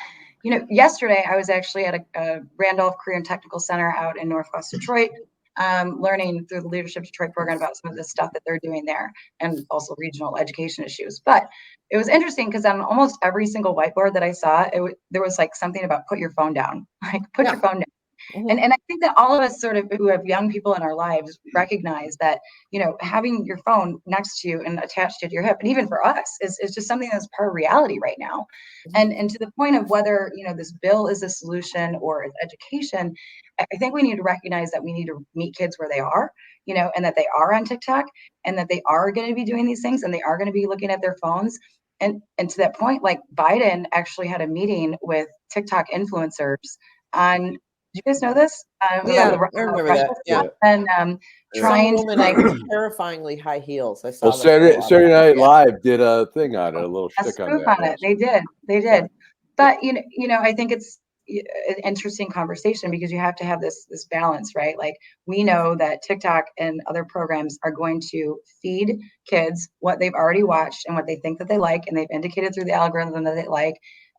yesterday I was actually at a Randolph Career and Technical Center out in Northwest Detroit, learning through the Leadership Detroit program about some of the stuff that they're doing there, and also regional education issues. But it was interesting because on almost every single whiteboard that I saw, there was like something about put your phone down, like put your phone down. And I think that all of us sort of who have young people in our lives recognize that, having your phone next to you and attached to your hip, and even for us, is just something that's part of reality right now. And to the point of whether, this bill is a solution or it's education, I think we need to recognize that we need to meet kids where they are, and that they are on TikTok, and that they are going to be doing these things, and they are going to be looking at their phones. And to that point, like Biden actually had a meeting with TikTok influencers on, did you guys know this? I remember that. Yeah. And trying some woman to terrifyingly high heels. I saw that. Saturday Night Live did a thing on it, a little shtick on that. It. They did. But I think it's an interesting conversation because you have to have this balance, right? Like we know that TikTok and other programs are going to feed kids what they've already watched and what they think that they like, and they've indicated through the algorithm that they like.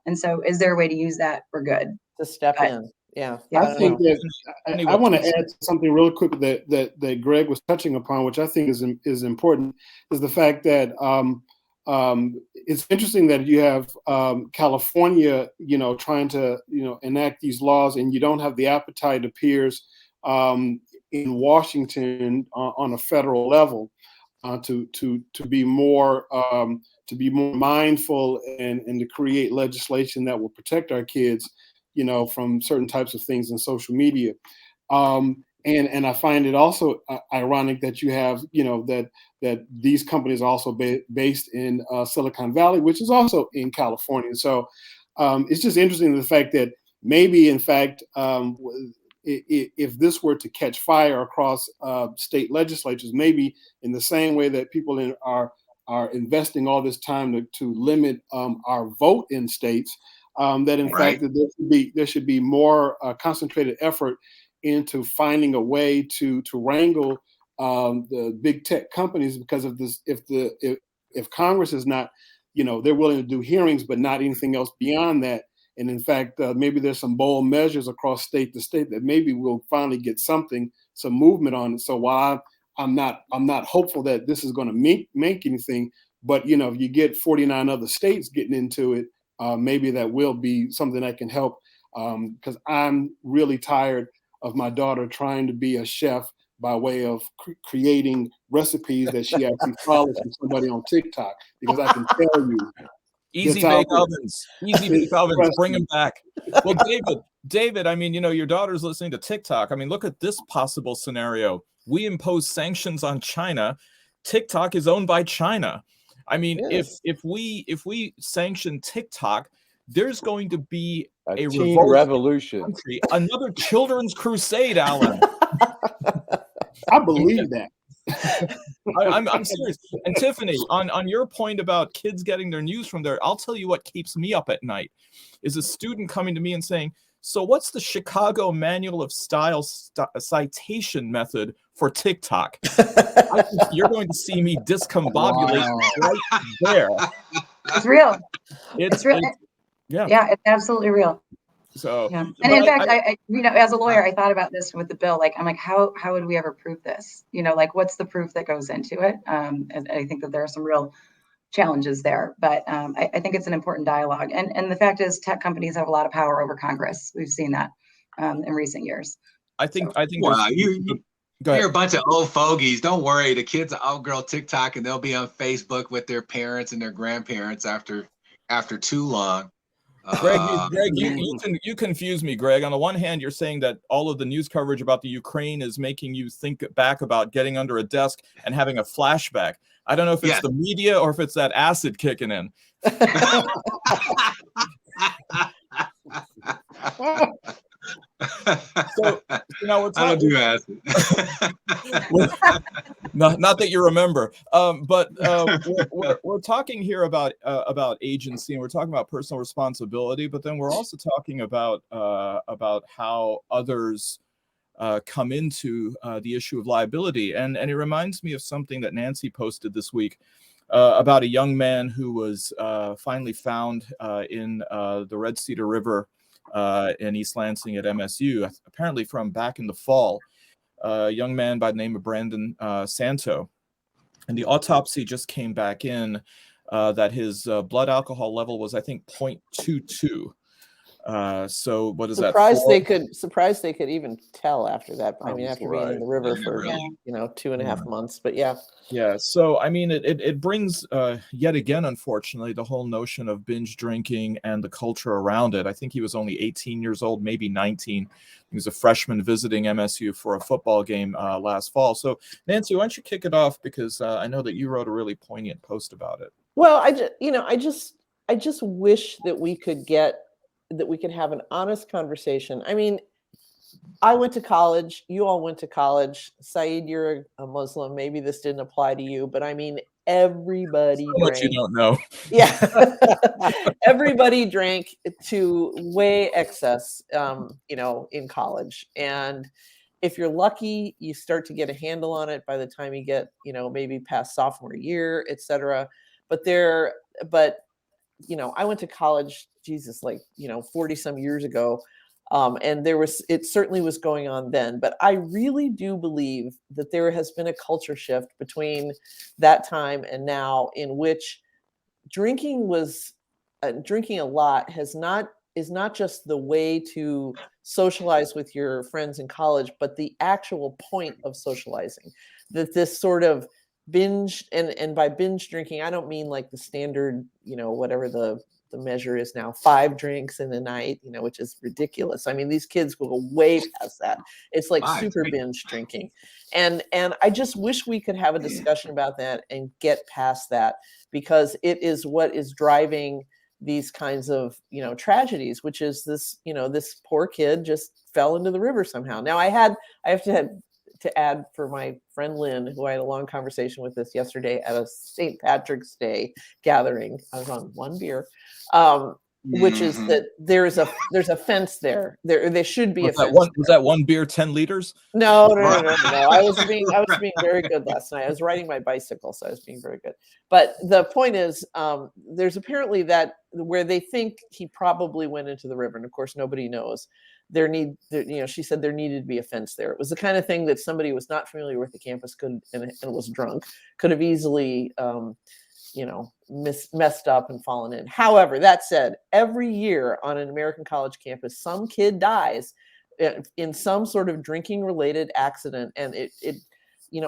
And so, is there a way to use that for good? To step in. Yeah, I think that I want to add something real quick that Greg was touching upon, which I think is important, is the fact that it's interesting that you have California, trying to enact these laws, and you don't have the appetite, appears, in Washington on a federal level to be more mindful and to create legislation that will protect our kids, from certain types of things in social media. And I find it also ironic that you have, that these companies are also based in Silicon Valley, which is also in California. So it's just interesting the fact that maybe, in fact, if this were to catch fire across state legislatures, maybe in the same way that people are investing all this time to limit our vote in states, that in fact that there should be more concentrated effort into finding a way to wrangle the big tech companies, because of this. If Congress is not, they're willing to do hearings, but not anything else beyond that. And in fact, maybe there's some bold measures across state to state that maybe we'll finally get some movement on it. So while I'm not hopeful that this is going to make anything, but if you get 49 other states getting into it, maybe that will be something that can help, because I'm really tired of my daughter trying to be a chef by way of creating recipes that she actually follows from somebody on TikTok, because I can tell you. Easy bake ovens, bring them back. Well, David, I mean, your daughter's listening to TikTok. I mean, look at this possible scenario. We impose sanctions on China. TikTok is owned by China. I mean, if we sanction TikTok, there's going to be a a teen revolt revolution. country, another children's crusade, Allan. I believe that. I'm serious. And Tiffany, on your point about kids getting their news from there, I'll tell you what keeps me up at night is a student coming to me and saying, so what's the Chicago Manual of Style citation method for TikTok? I think you're going to see me discombobulate right there. It's real. It's real. Yeah, it's absolutely real. So, yeah. And in fact, I as a lawyer, I thought about this with the bill. Like, I'm like, how would we ever prove this? Like, what's the proof that goes into it? And I think that there are some real challenges there, but I think it's an important dialogue. And the fact is, tech companies have a lot of power over Congress. We've seen that in recent years. I think. Wow, you're a bunch of old fogies. Don't worry, the kids will outgrow TikTok and they'll be on Facebook with their parents and their grandparents after too long. Greg, you confuse me, Greg. On the one hand, you're saying that all of the news coverage about the Ukraine is making you think back about getting under a desk and having a flashback. I don't know if it's the media or if it's that acid kicking in. So now we're talking. I don't do acid. Not that you remember, but we're talking here about agency, and we're talking about personal responsibility. But then we're also talking about how others come into the issue of liability, and it reminds me of something that Nancy posted this week about a young man who was finally found in the Red Cedar River in East Lansing at MSU, apparently from back in the fall. A young man by the name of Brandon Santo, and the autopsy just came back in that his blood alcohol level was, I think, 0.22. So what is that? Surprised they could even tell after that. I mean, after being in the river for 2.5 months. But yeah. So I mean, it brings yet again, unfortunately, the whole notion of binge drinking and the culture around it. I think he was only 18 years old, maybe 19. He was a freshman visiting MSU for a football game last fall. So Nancy, why don't you kick it off, because I know that you wrote a really poignant post about it. Well, I just wish that we could have an honest conversation. I mean, I went to college. You all went to college. Saeed, you're a Muslim. Maybe this didn't apply to you, but I mean, everybody drank. Much you don't know. Yeah. Everybody drank to way excess, in college. And if you're lucky, you start to get a handle on it by the time you get, maybe past sophomore year, et cetera. But I went to college, 40 some years ago. And it certainly was going on then, but I really do believe that there has been a culture shift between that time and now, in which drinking a lot is not just the way to socialize with your friends in college, but the actual point of socializing. That this sort of binge, and by binge drinking, I don't mean like the standard, whatever the measure is now, 5 drinks in a night, which is ridiculous. I mean, these kids go way past that. It's like super binge drinking. And I just wish we could have a discussion about that and get past that, because it is what is driving these kinds of, tragedies, which is this, this poor kid just fell into the river somehow. Now I have to add, for my friend Lynn, who I had a long conversation with this yesterday at a St. Patrick's Day gathering. I was on 1 beer, which is that there's a fence there. There should be a fence. Was that 1 beer, 10 liters? No. I was being very good last night. I was riding my bicycle, so I was being very good. But the point is, there's apparently that where they think he probably went into the river, and of course nobody knows. She said there needed to be a fence there. It was the kind of thing that somebody who was not familiar with the campus and was drunk could have easily, messed up and fallen in. However, that said, every year on an American college campus, some kid dies in some sort of drinking related accident. And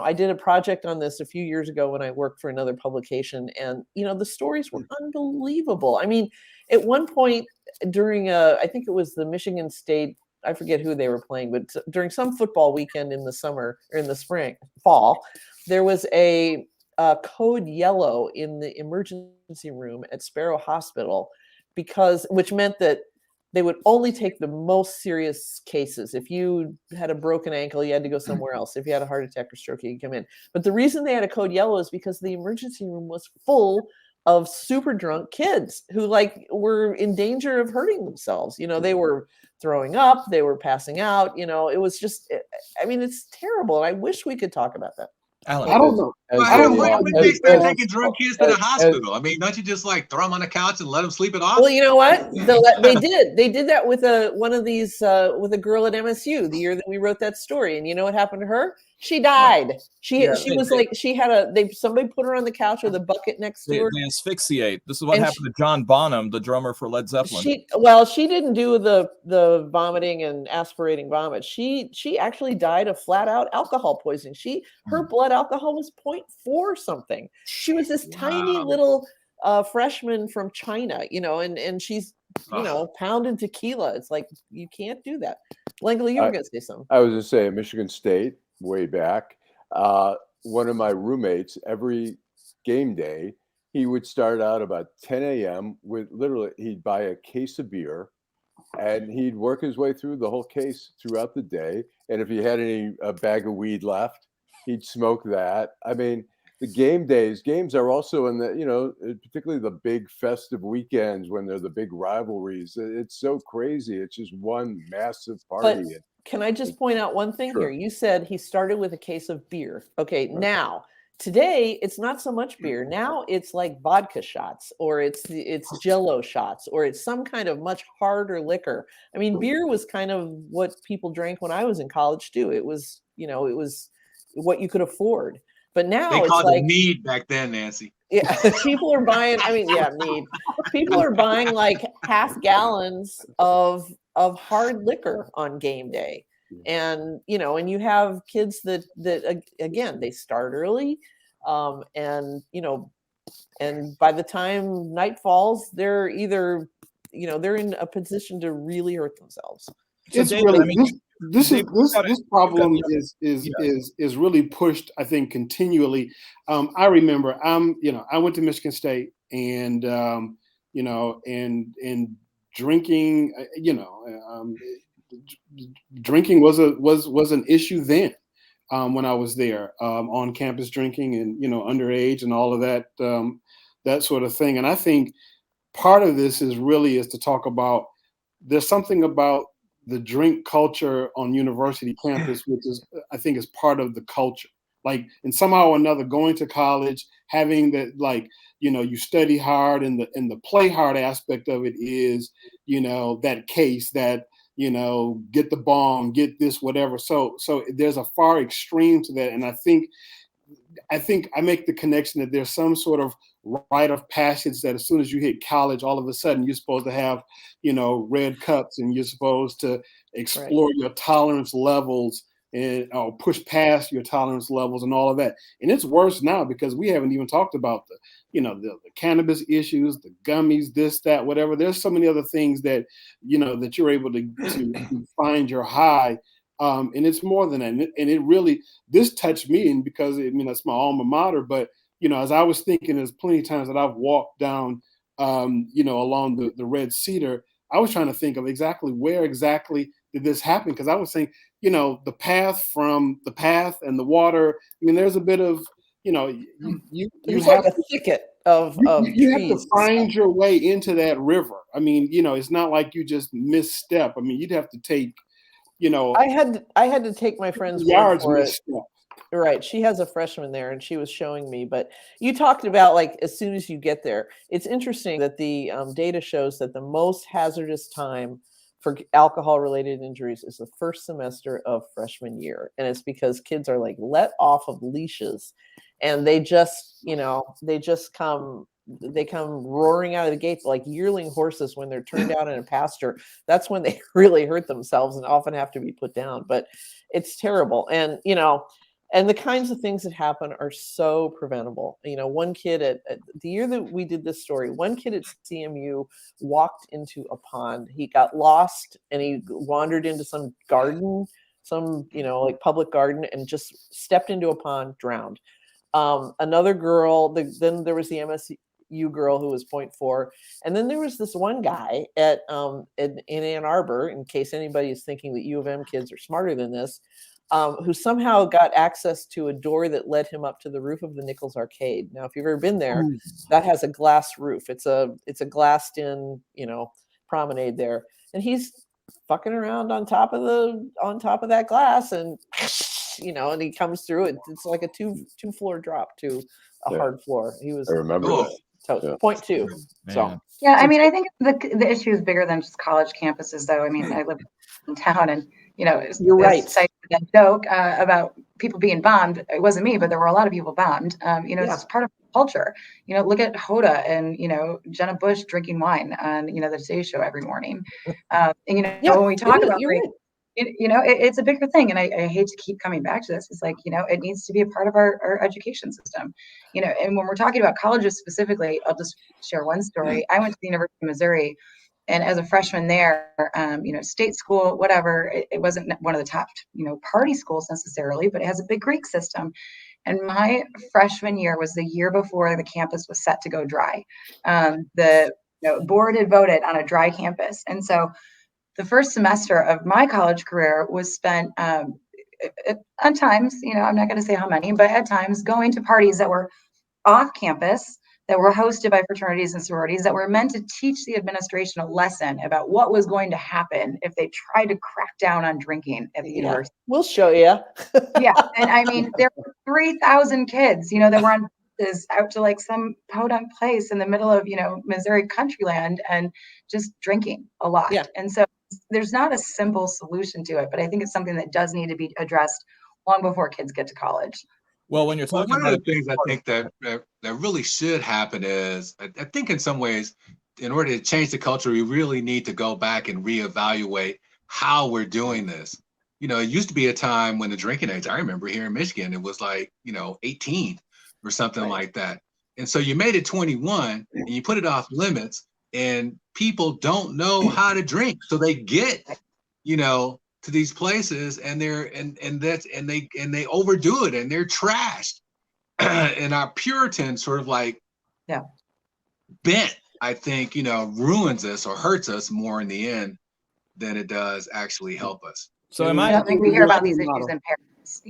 I did a project on this a few years ago when I worked for another publication, and, the stories were unbelievable. I mean, at one point during I think it was the Michigan State, I forget who they were playing, but during some football weekend in the summer or in the fall, there was a code yellow in the emergency room at Sparrow Hospital which meant that they would only take the most serious cases. If you had a broken ankle, you had to go somewhere else. If you had a heart attack or stroke, you could come in. But the reason they had a code yellow is because the emergency room was full of super drunk kids who like were in danger of hurting themselves. You know, they were throwing up, they were passing out. You know, it was just, I mean, it's terrible. And I wish we could talk about that. Allan. I don't know. When they start taking drunk kids to the hospital, I mean, don't you just like throw them on the couch and let them sleep it off? Well, you know what? They did. They did that with one of these with a girl at MSU the year that we wrote that story. And you know what happened to her? She died. She was like, she had somebody put her on the couch with a bucket next to her. They asphyxiate. This is what happened to John Bonham, the drummer for Led Zeppelin. She didn't do the vomiting and aspirating vomit. She actually died of flat out alcohol poisoning. Her blood alcohol was 0.4 something. She was this tiny little freshman from China, you know, and she's, you know, pounding tequila. It's like, you can't do that. Lengel, you were going to say something. I was going to say at Michigan State, way back, one of my roommates, every game day, he would start out about 10 a.m. with literally, he'd buy a case of beer and he'd work his way through the whole case throughout the day. And if he had a bag of weed left, he'd smoke that. I mean, the games are also in the, you know, particularly the big festive weekends when they're the big rivalries. It's so crazy. It's just one massive party. But can I just point out one thing here? You said he started with a case of beer. Okay, now today it's not so much beer. Now it's like vodka shots, or it's Jello shots, or it's some kind of much harder liquor. I mean, beer was kind of what people drank when I was in college too. It was, you know, it was what you could afford. But now they called it mead back then, Nancy. Yeah, people are buying. I mean, yeah, mead. People are buying like half gallons of hard liquor on game day, and you know, and you have kids that again, they start early, and you know, and by the time night falls, they're either, you know, they're in a position to really hurt themselves. It's David, really, I mean, this problem is really pushed, I think, continually. I remember I went to Michigan State, and you know, and drinking, drinking was an issue then, when I was there, on campus drinking, and you know, underage and all of that, that sort of thing. And I think part of this is to talk about, there's something about the drink culture on university campus, which is, I think, is part of the culture. Like, and somehow or another, going to college, having that, like, you know, you study hard, and the play hard aspect of it is, you know, that case that, you know, get the bomb, get this, whatever. So there's a far extreme to that. And I think I make the connection that there's some sort of rite of passage that as soon as you hit college, all of a sudden you're supposed to have, you know, red cups, and you're supposed to explore your tolerance levels, and or push past your tolerance levels and all of that. And it's worse now because we haven't even talked about the, you know, the cannabis issues, the gummies, this, that, whatever. There's so many other things that, you know, that you're able to find your high. And it's more than that. And it really, this touched me, and because, I mean, that's my alma mater, but, you know, as I was thinking, there's plenty of times that I've walked down, you know, along the Red Cedar, I was trying to think of where exactly did this happen? Because I was saying, you know, the path and the water, I mean, there's a bit of, you know, you have like a thicket of you have to find your way into that river. I mean, you know, it's not like you just misstep. I mean, you'd have to take, you know, I had to take my friend's yards word for misstep. Right. She has a freshman there, and she was showing me. But you talked about, like, as soon as you get there, it's interesting that the data shows that the most hazardous time for alcohol-related injuries is the first semester of freshman year. And it's because kids are like let off of leashes, and they just, you know, they come roaring out of the gates like yearling horses when they're turned out in a pasture. That's when they really hurt themselves and often have to be put down. But it's terrible. And, you know, and the kinds of things that happen are so preventable. You know, one kid at the year that we did this story, one kid at CMU walked into a pond. He got lost and he wandered into some garden, some, you know, like public garden, and just stepped into a pond, drowned. Another girl, then there was the U girl who was 0.4. And then there was this one guy at in Ann Arbor, in case anybody is thinking that U of M kids are smarter than this, who somehow got access to a door that led him up to the roof of the Nichols Arcade. Now, if you've ever been there, that has a glass roof. It's a glassed in, promenade there. And he's fucking around on top of that glass, and and he comes through it. It's like a two floor drop to a hard floor. He was, I remember that. toast. Yeah. 0.2. So yeah, I mean, I think the issue is bigger than just college campuses, though. I mean, I live in town, and You're right. That joke about people being bombed. It wasn't me, but there were a lot of people bombed. It's part of culture. Look at Hoda and Jenna Bush drinking wine on the Today Show every morning. And when we talk about race, it's a bigger thing, and I hate to keep coming back to this. It's like it needs to be a part of our education system. And when we're talking about colleges specifically, I'll just share one story. I went to the University of Missouri. And as a freshman there, state school, whatever, it wasn't one of the top, party schools necessarily, but it has a big Greek system. And my freshman year was the year before the campus was set to go dry. The board had voted on a dry campus. And so the first semester of my college career was spent at times, I'm not going to say how many, but at times going to parties that were off campus, that were hosted by fraternities and sororities, that were meant to teach the administration a lesson about what was going to happen if they tried to crack down on drinking at the university. We'll show you. Yeah. And I mean, there were 3,000 kids, that were on buses out to like some podunk place in the middle of, Missouri country land and just drinking a lot. Yeah. And so there's not a simple solution to it, but I think it's something that does need to be addressed long before kids get to college. Well, when you're talking one about of the things I think that really should happen is, I think in some ways, in order to change the culture, we really need to go back and reevaluate how we're doing this. It used to be a time when the drinking age, I remember here in Michigan, it was like, 18 or something like that. And so you made it 21 and you put it off limits, and people don't know how to drink. So they get, to these places, and they overdo it, and they're trashed. And our Puritan sort of bent, I think, ruins us or hurts us more in the end than it does actually help us. So I don't think we hear about these issues in Paris,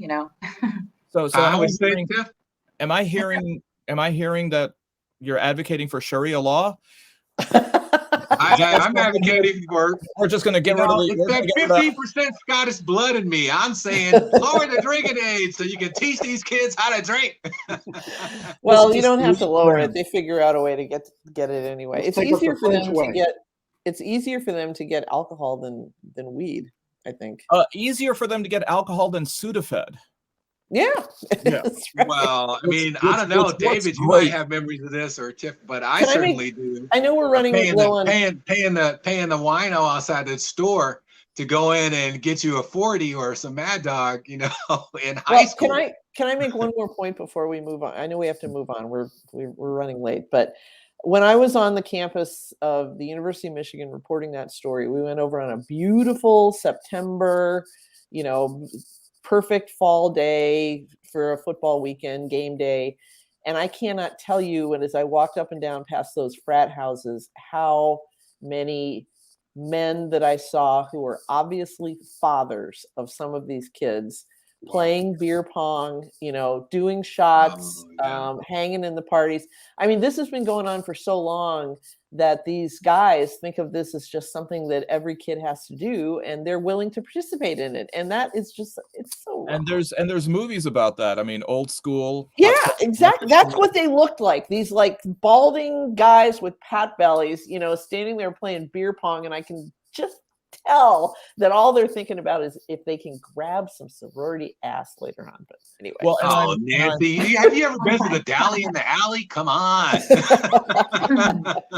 So am I hearing that you're advocating for Sharia law? I'm advocating for. We're just going to get rid of the. It's that 15% Scottish blood in me. I'm saying lower the drinking age so you can teach these kids how to drink. Well, you don't have to lower it. They figure out a way to get it anyway. It's easier for them to get. It's easier for them to get alcohol than weed, I think. Easier for them to get alcohol than Sudafed. Yeah. Yeah. Right. Well, I mean, I don't know, David, you might have memories of this, or Tiff, but I certainly do. I know we're running low on paying the wino outside the store to go in and get you a 40 or some Mad Dog, in high school. Can I make one more point before we move on? I know we have to move on. We're running late, but when I was on the campus of the University of Michigan reporting that story, we went over on a beautiful September, perfect fall day for a football weekend, game day. And I cannot tell you, and as I walked up and down past those frat houses, how many men that I saw who were obviously fathers of some of these kids playing beer pong, doing shots, hanging in the parties. I mean, this has been going on for so long that these guys think of this as just something that every kid has to do, and they're willing to participate in it. And that is just, it's so wrong. And there's movies about that. I mean, Old School. Yeah, exactly. That's what they looked like. These balding guys with pot bellies, standing there playing beer pong. And I can just tell that all they're thinking about is if they can grab some sorority ass later on. But anyway. Well, Nancy, have you ever been to the Dally in the Alley? Come on.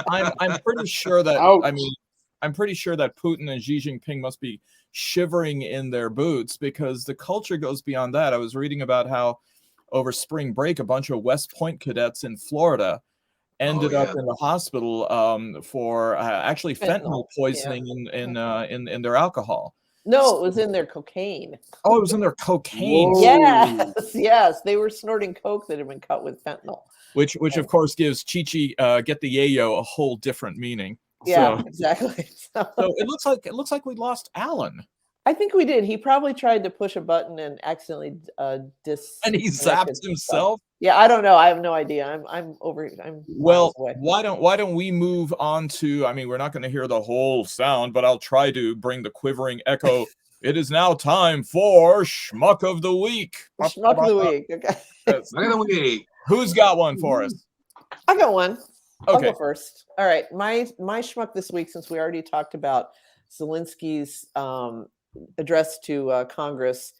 I'm pretty sure that I'm pretty sure that Putin and Xi Jinping must be shivering in their boots, because the culture goes beyond that. I was reading about how over spring break a bunch of West Point cadets in Florida ended up in the hospital for actually fentanyl poisoning in their alcohol. No, it was in their cocaine. Oh, it was in their cocaine. Yes, yes. They were snorting coke that had been cut with fentanyl. which of course gives Chi-Chi get the yayo a whole different meaning. Yeah, So, exactly. so it looks like we lost Allan. I think we did. He probably tried to push a button and accidentally And he zapped himself. Yeah, I don't know. I have no idea. I'm Well, away. why don't we move on to? I mean, we're not going to hear the whole sound, but I'll try to bring the quivering echo. It is now time for Schmuck of the Week. Schmuck of the Week. Okay. Schmuck of the Week. Who's got one for us? I got one. I'll Okay. go first. All right. My schmuck this week, since we already talked about Zelensky's address to Congress,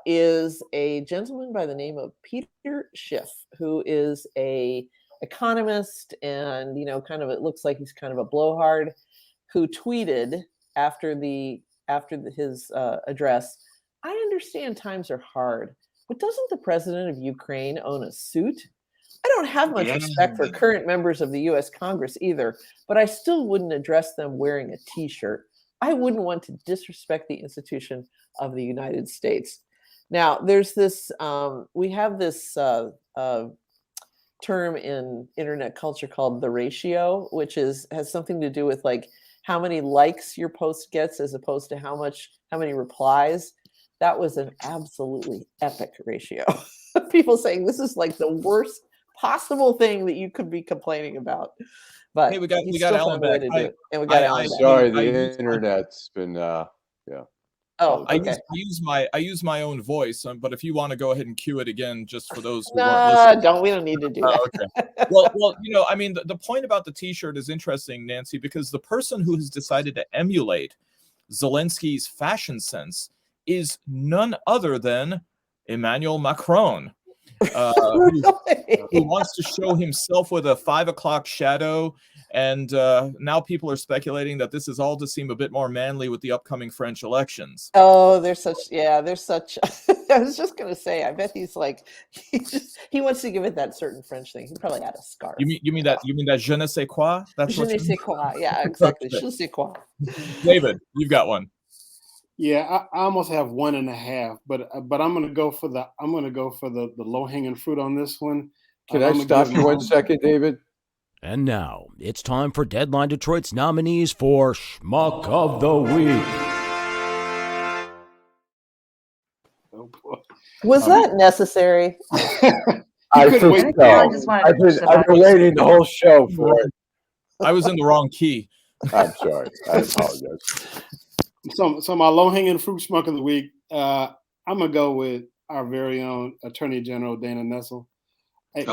is a gentleman by the name of Peter Schiff, who is a economist and, kind of, it looks like he's kind of a blowhard, who tweeted after his address, "I understand times are hard, but doesn't the president of Ukraine own a suit? I don't have much respect for current members of the U.S. Congress either, but I still wouldn't address them wearing a T-shirt. I wouldn't want to disrespect the institution of the United States." Now, there's this, we have this term in internet culture called the ratio, which has something to do with like how many likes your post gets as opposed to how many replies. That was an absolutely epic ratio. People saying this is like the worst possible thing that you could be complaining about. But hey, we got Allan back. And we got Allan back. Sorry, the internet's been yeah. Oh, okay. I use my own voice, but if you want to go ahead and cue it again, just for those who we don't need to do that. Okay. Well, I mean, the point about the T-shirt is interesting, Nancy, because the person who has decided to emulate Zelensky's fashion sense is none other than Emmanuel Macron, who wants to show himself with a 5 o'clock shadow. And now people are speculating that this is all to seem a bit more manly with the upcoming French elections. Oh, they're such. I was just gonna say, I bet he's like, he wants to give it that certain French thing. He probably had a scarf. You mean that je ne sais quoi? That's je ne sais quoi. Yeah, exactly. Je ne sais quoi. David, you've got one. Yeah, I almost have 1.5, but I'm gonna go for the low hanging fruit on this one. Can I stop you 1 second, David? And now it's time for Deadline Detroit's nominees for Schmuck of the Week. Oh boy. Was that necessary? I think so. I've been waiting the whole show for it. I was in the wrong key. I'm sorry. I apologize. So my low hanging fruit schmuck of the week. I'm gonna go with our very own Attorney General Dana Nessel. Coming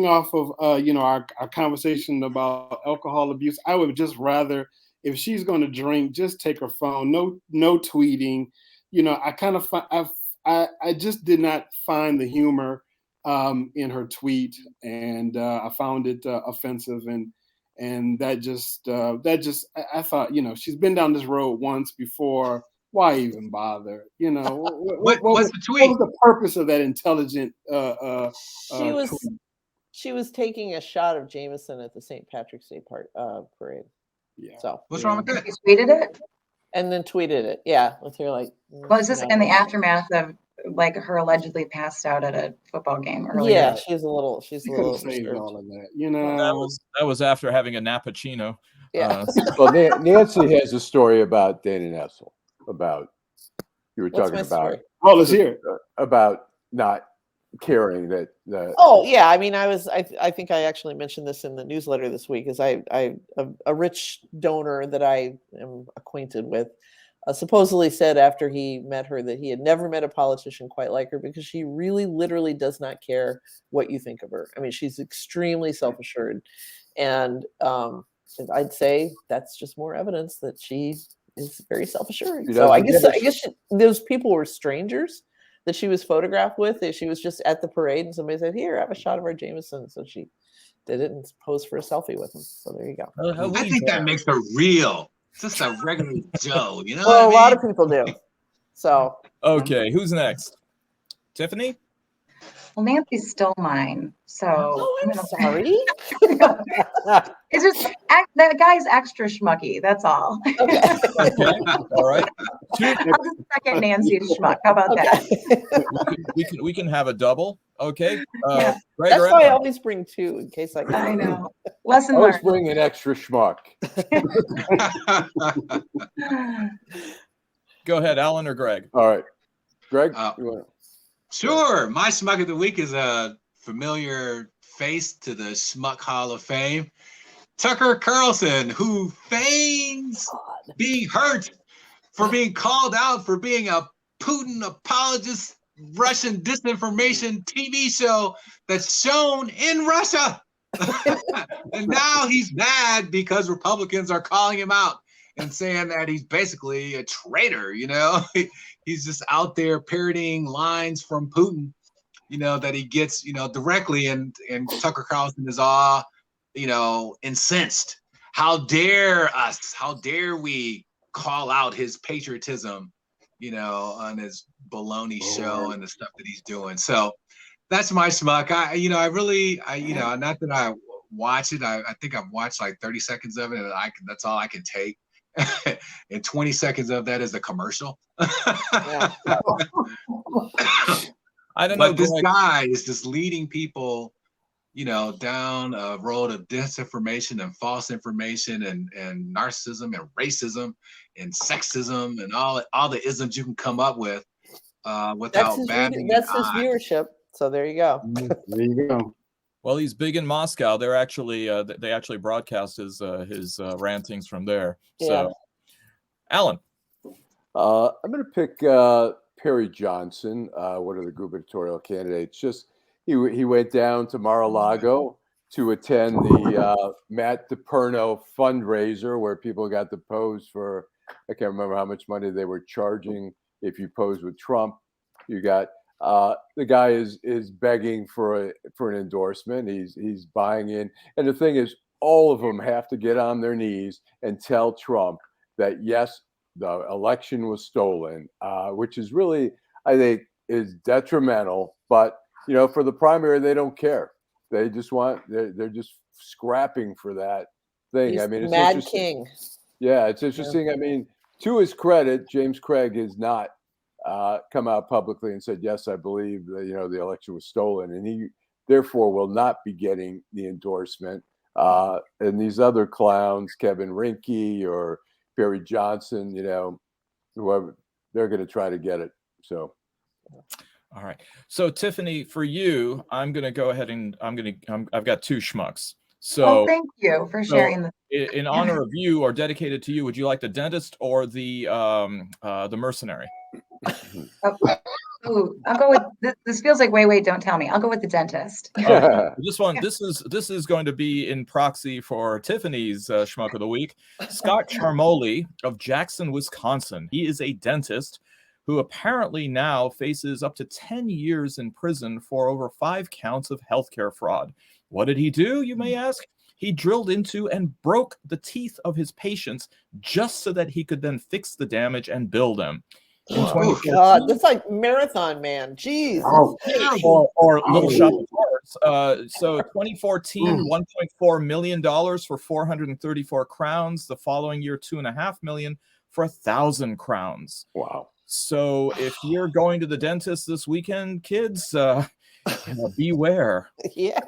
off of our conversation about alcohol abuse, I would just rather, if she's going to drink, just take her phone. No tweeting. I just did not find the humor in her tweet, and I found it offensive, and that just I thought, she's been down this road once before. Why even bother? What was the tweet? What was the purpose of that intelligent? She was taking a shot of Jameson at the St. Patrick's Day parade. Yeah. So what's wrong with that? You tweeted it, and then tweeted it. Yeah, with her like. Well, is this in the aftermath of like her allegedly passed out at a football game earlier? Yeah, she's a little. Saved all of that. That was after having a Nappuccino. Yeah. Well, Nancy has a story about Dana Nessel. You were talking about. Story? Oh, let's hear it. About not caring that. Oh yeah, I mean, I think I actually mentioned this in the newsletter this week. Is a rich donor that I am acquainted with supposedly said after he met her that he had never met a politician quite like her because she really, literally does not care what you think of her. I mean, she's extremely self-assured, and I'd say that's just more evidence that she is very self-assured. So I guess those people were strangers that she was photographed with. She was just at the parade and somebody said, "Here, have a shot of our Jameson." So she did it and posed for a selfie with him. So there you go. I think that makes her real. Just a regular Joe, Well, a lot of people do. So okay, who's next? Tiffany? Well, Nancy stole mine, so Oh, I'm sorry. it's just that guy's extra schmucky. That's all. Okay. Okay. All right. I'll just second Nancy's schmuck. How about that? We can have a double. Okay. Yeah. Greg That's or why I Alan? always bring two in case I I can. know. Lesson Always learned. bring an extra schmuck. Go ahead, Alan or Greg. All right, Greg. Sure. My Schmuck of the Week is a familiar face to the Schmuck Hall of Fame. Tucker Carlson, who feigns being hurt for being called out for being a Putin apologist, Russian disinformation TV show that's shown in Russia. And now he's mad because Republicans are calling him out and saying that he's basically a traitor, you know? He's just out there parroting lines from Putin, you know, that he gets, you know, directly, and Tucker Carlson is all, you know, incensed. How dare us? How dare we call out his patriotism, you know, on his baloney show and the stuff that he's doing. So that's my schmuck. I not that I watch it. I think I've watched like 30 seconds of it, and that's all I can take. And 20 seconds of that is a commercial. Yeah. I don't know. But this guy is just leading people, you know, down a road of disinformation and false information and narcissism and racism and sexism and all the isms you can come up with without batting That's an his eye. viewership. So there you go. There you go. Well, he's big in Moscow. They're actually they actually broadcast his rantings from there. So, Alan. I'm going to pick Perry Johnson, one of the gubernatorial candidates. Just he went down to Mar-a-Lago to attend the Matt DePerno fundraiser, where people got to pose for, I can't remember how much money they were charging if you pose with Trump. You got the guy is begging for an endorsement. He's buying in, and the thing is, all of them have to get on their knees and tell Trump that yes, the election was stolen, which is really, I think, is detrimental. But you know, for the primary, they don't care. They just they're just scrapping for that thing. He's I mean, it's Mad interesting. King. Yeah, it's interesting. Yeah. I mean, to his credit, James Craig has not come out publicly and said, yes, I believe that, you know, the election was stolen, and he therefore will not be getting the endorsement. And these other clowns, Kevin Rinke or Perry Johnson, you know, whoever, they're going to try to get it. So. All right. So Tiffany, for you, I'm going to go ahead and I've got two schmucks. So thank you for sharing this. In honor of you, or dedicated to you, would you like the dentist or the mercenary? I'll go with this. Feels like wait, don't tell me. I'll go with the dentist. This is going to be in proxy for Tiffany's schmuck of the week. Scott Charmoli of Jackson, Wisconsin. He is a dentist who apparently now faces up to 10 years in prison for over 5 counts of healthcare fraud. What did he do, you may ask? He drilled into and broke the teeth of his patients just so that he could then fix the damage and bill them. Oh God, that's like Marathon Man. Jeez. Or Little Shop of Horrors. So 2014, $1.4 million for 434 crowns. The following year, $2.5 million for 1,000 crowns. Wow. So if you're going to the dentist this weekend, kids, beware. Yeah.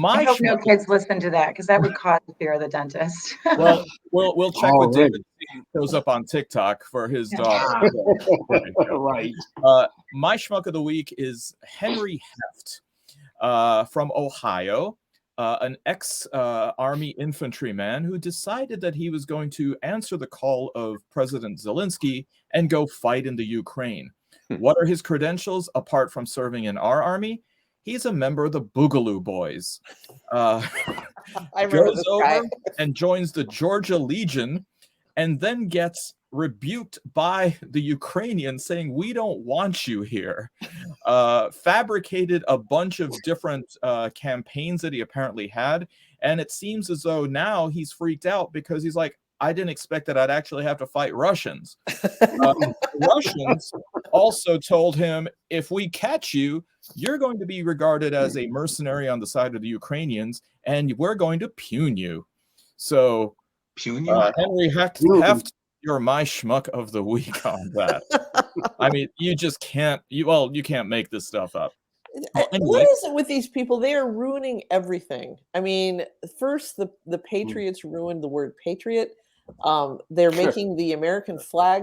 I hope no kids listen to that, because that would cause the fear of the dentist. Well, we'll check with David if he shows up on TikTok for his daughter. Right. My schmuck of the week is Henry Heft from Ohio, an ex-army infantryman who decided that he was going to answer the call of President Zelensky and go fight in the Ukraine. What are his credentials apart from serving in our army? He's a member of the Boogaloo Boys. Goes over and joins the Georgia Legion, and then gets rebuked by the Ukrainians saying, "We don't want you here." Fabricated a bunch of different campaigns that he apparently had, and it seems as though now he's freaked out because he's like, I didn't expect that I'd actually have to fight Russians. Russians also told him, if we catch you, you're going to be regarded as a mercenary on the side of the Ukrainians, and we're going to pune you. So, Henry Hecht, you're my schmuck of the week on that. I mean, you just can't. You can't make this stuff up. Well, anyway. What is it with these people? They are ruining everything. I mean, first the Patriots ruined the word patriot. They're making the American flag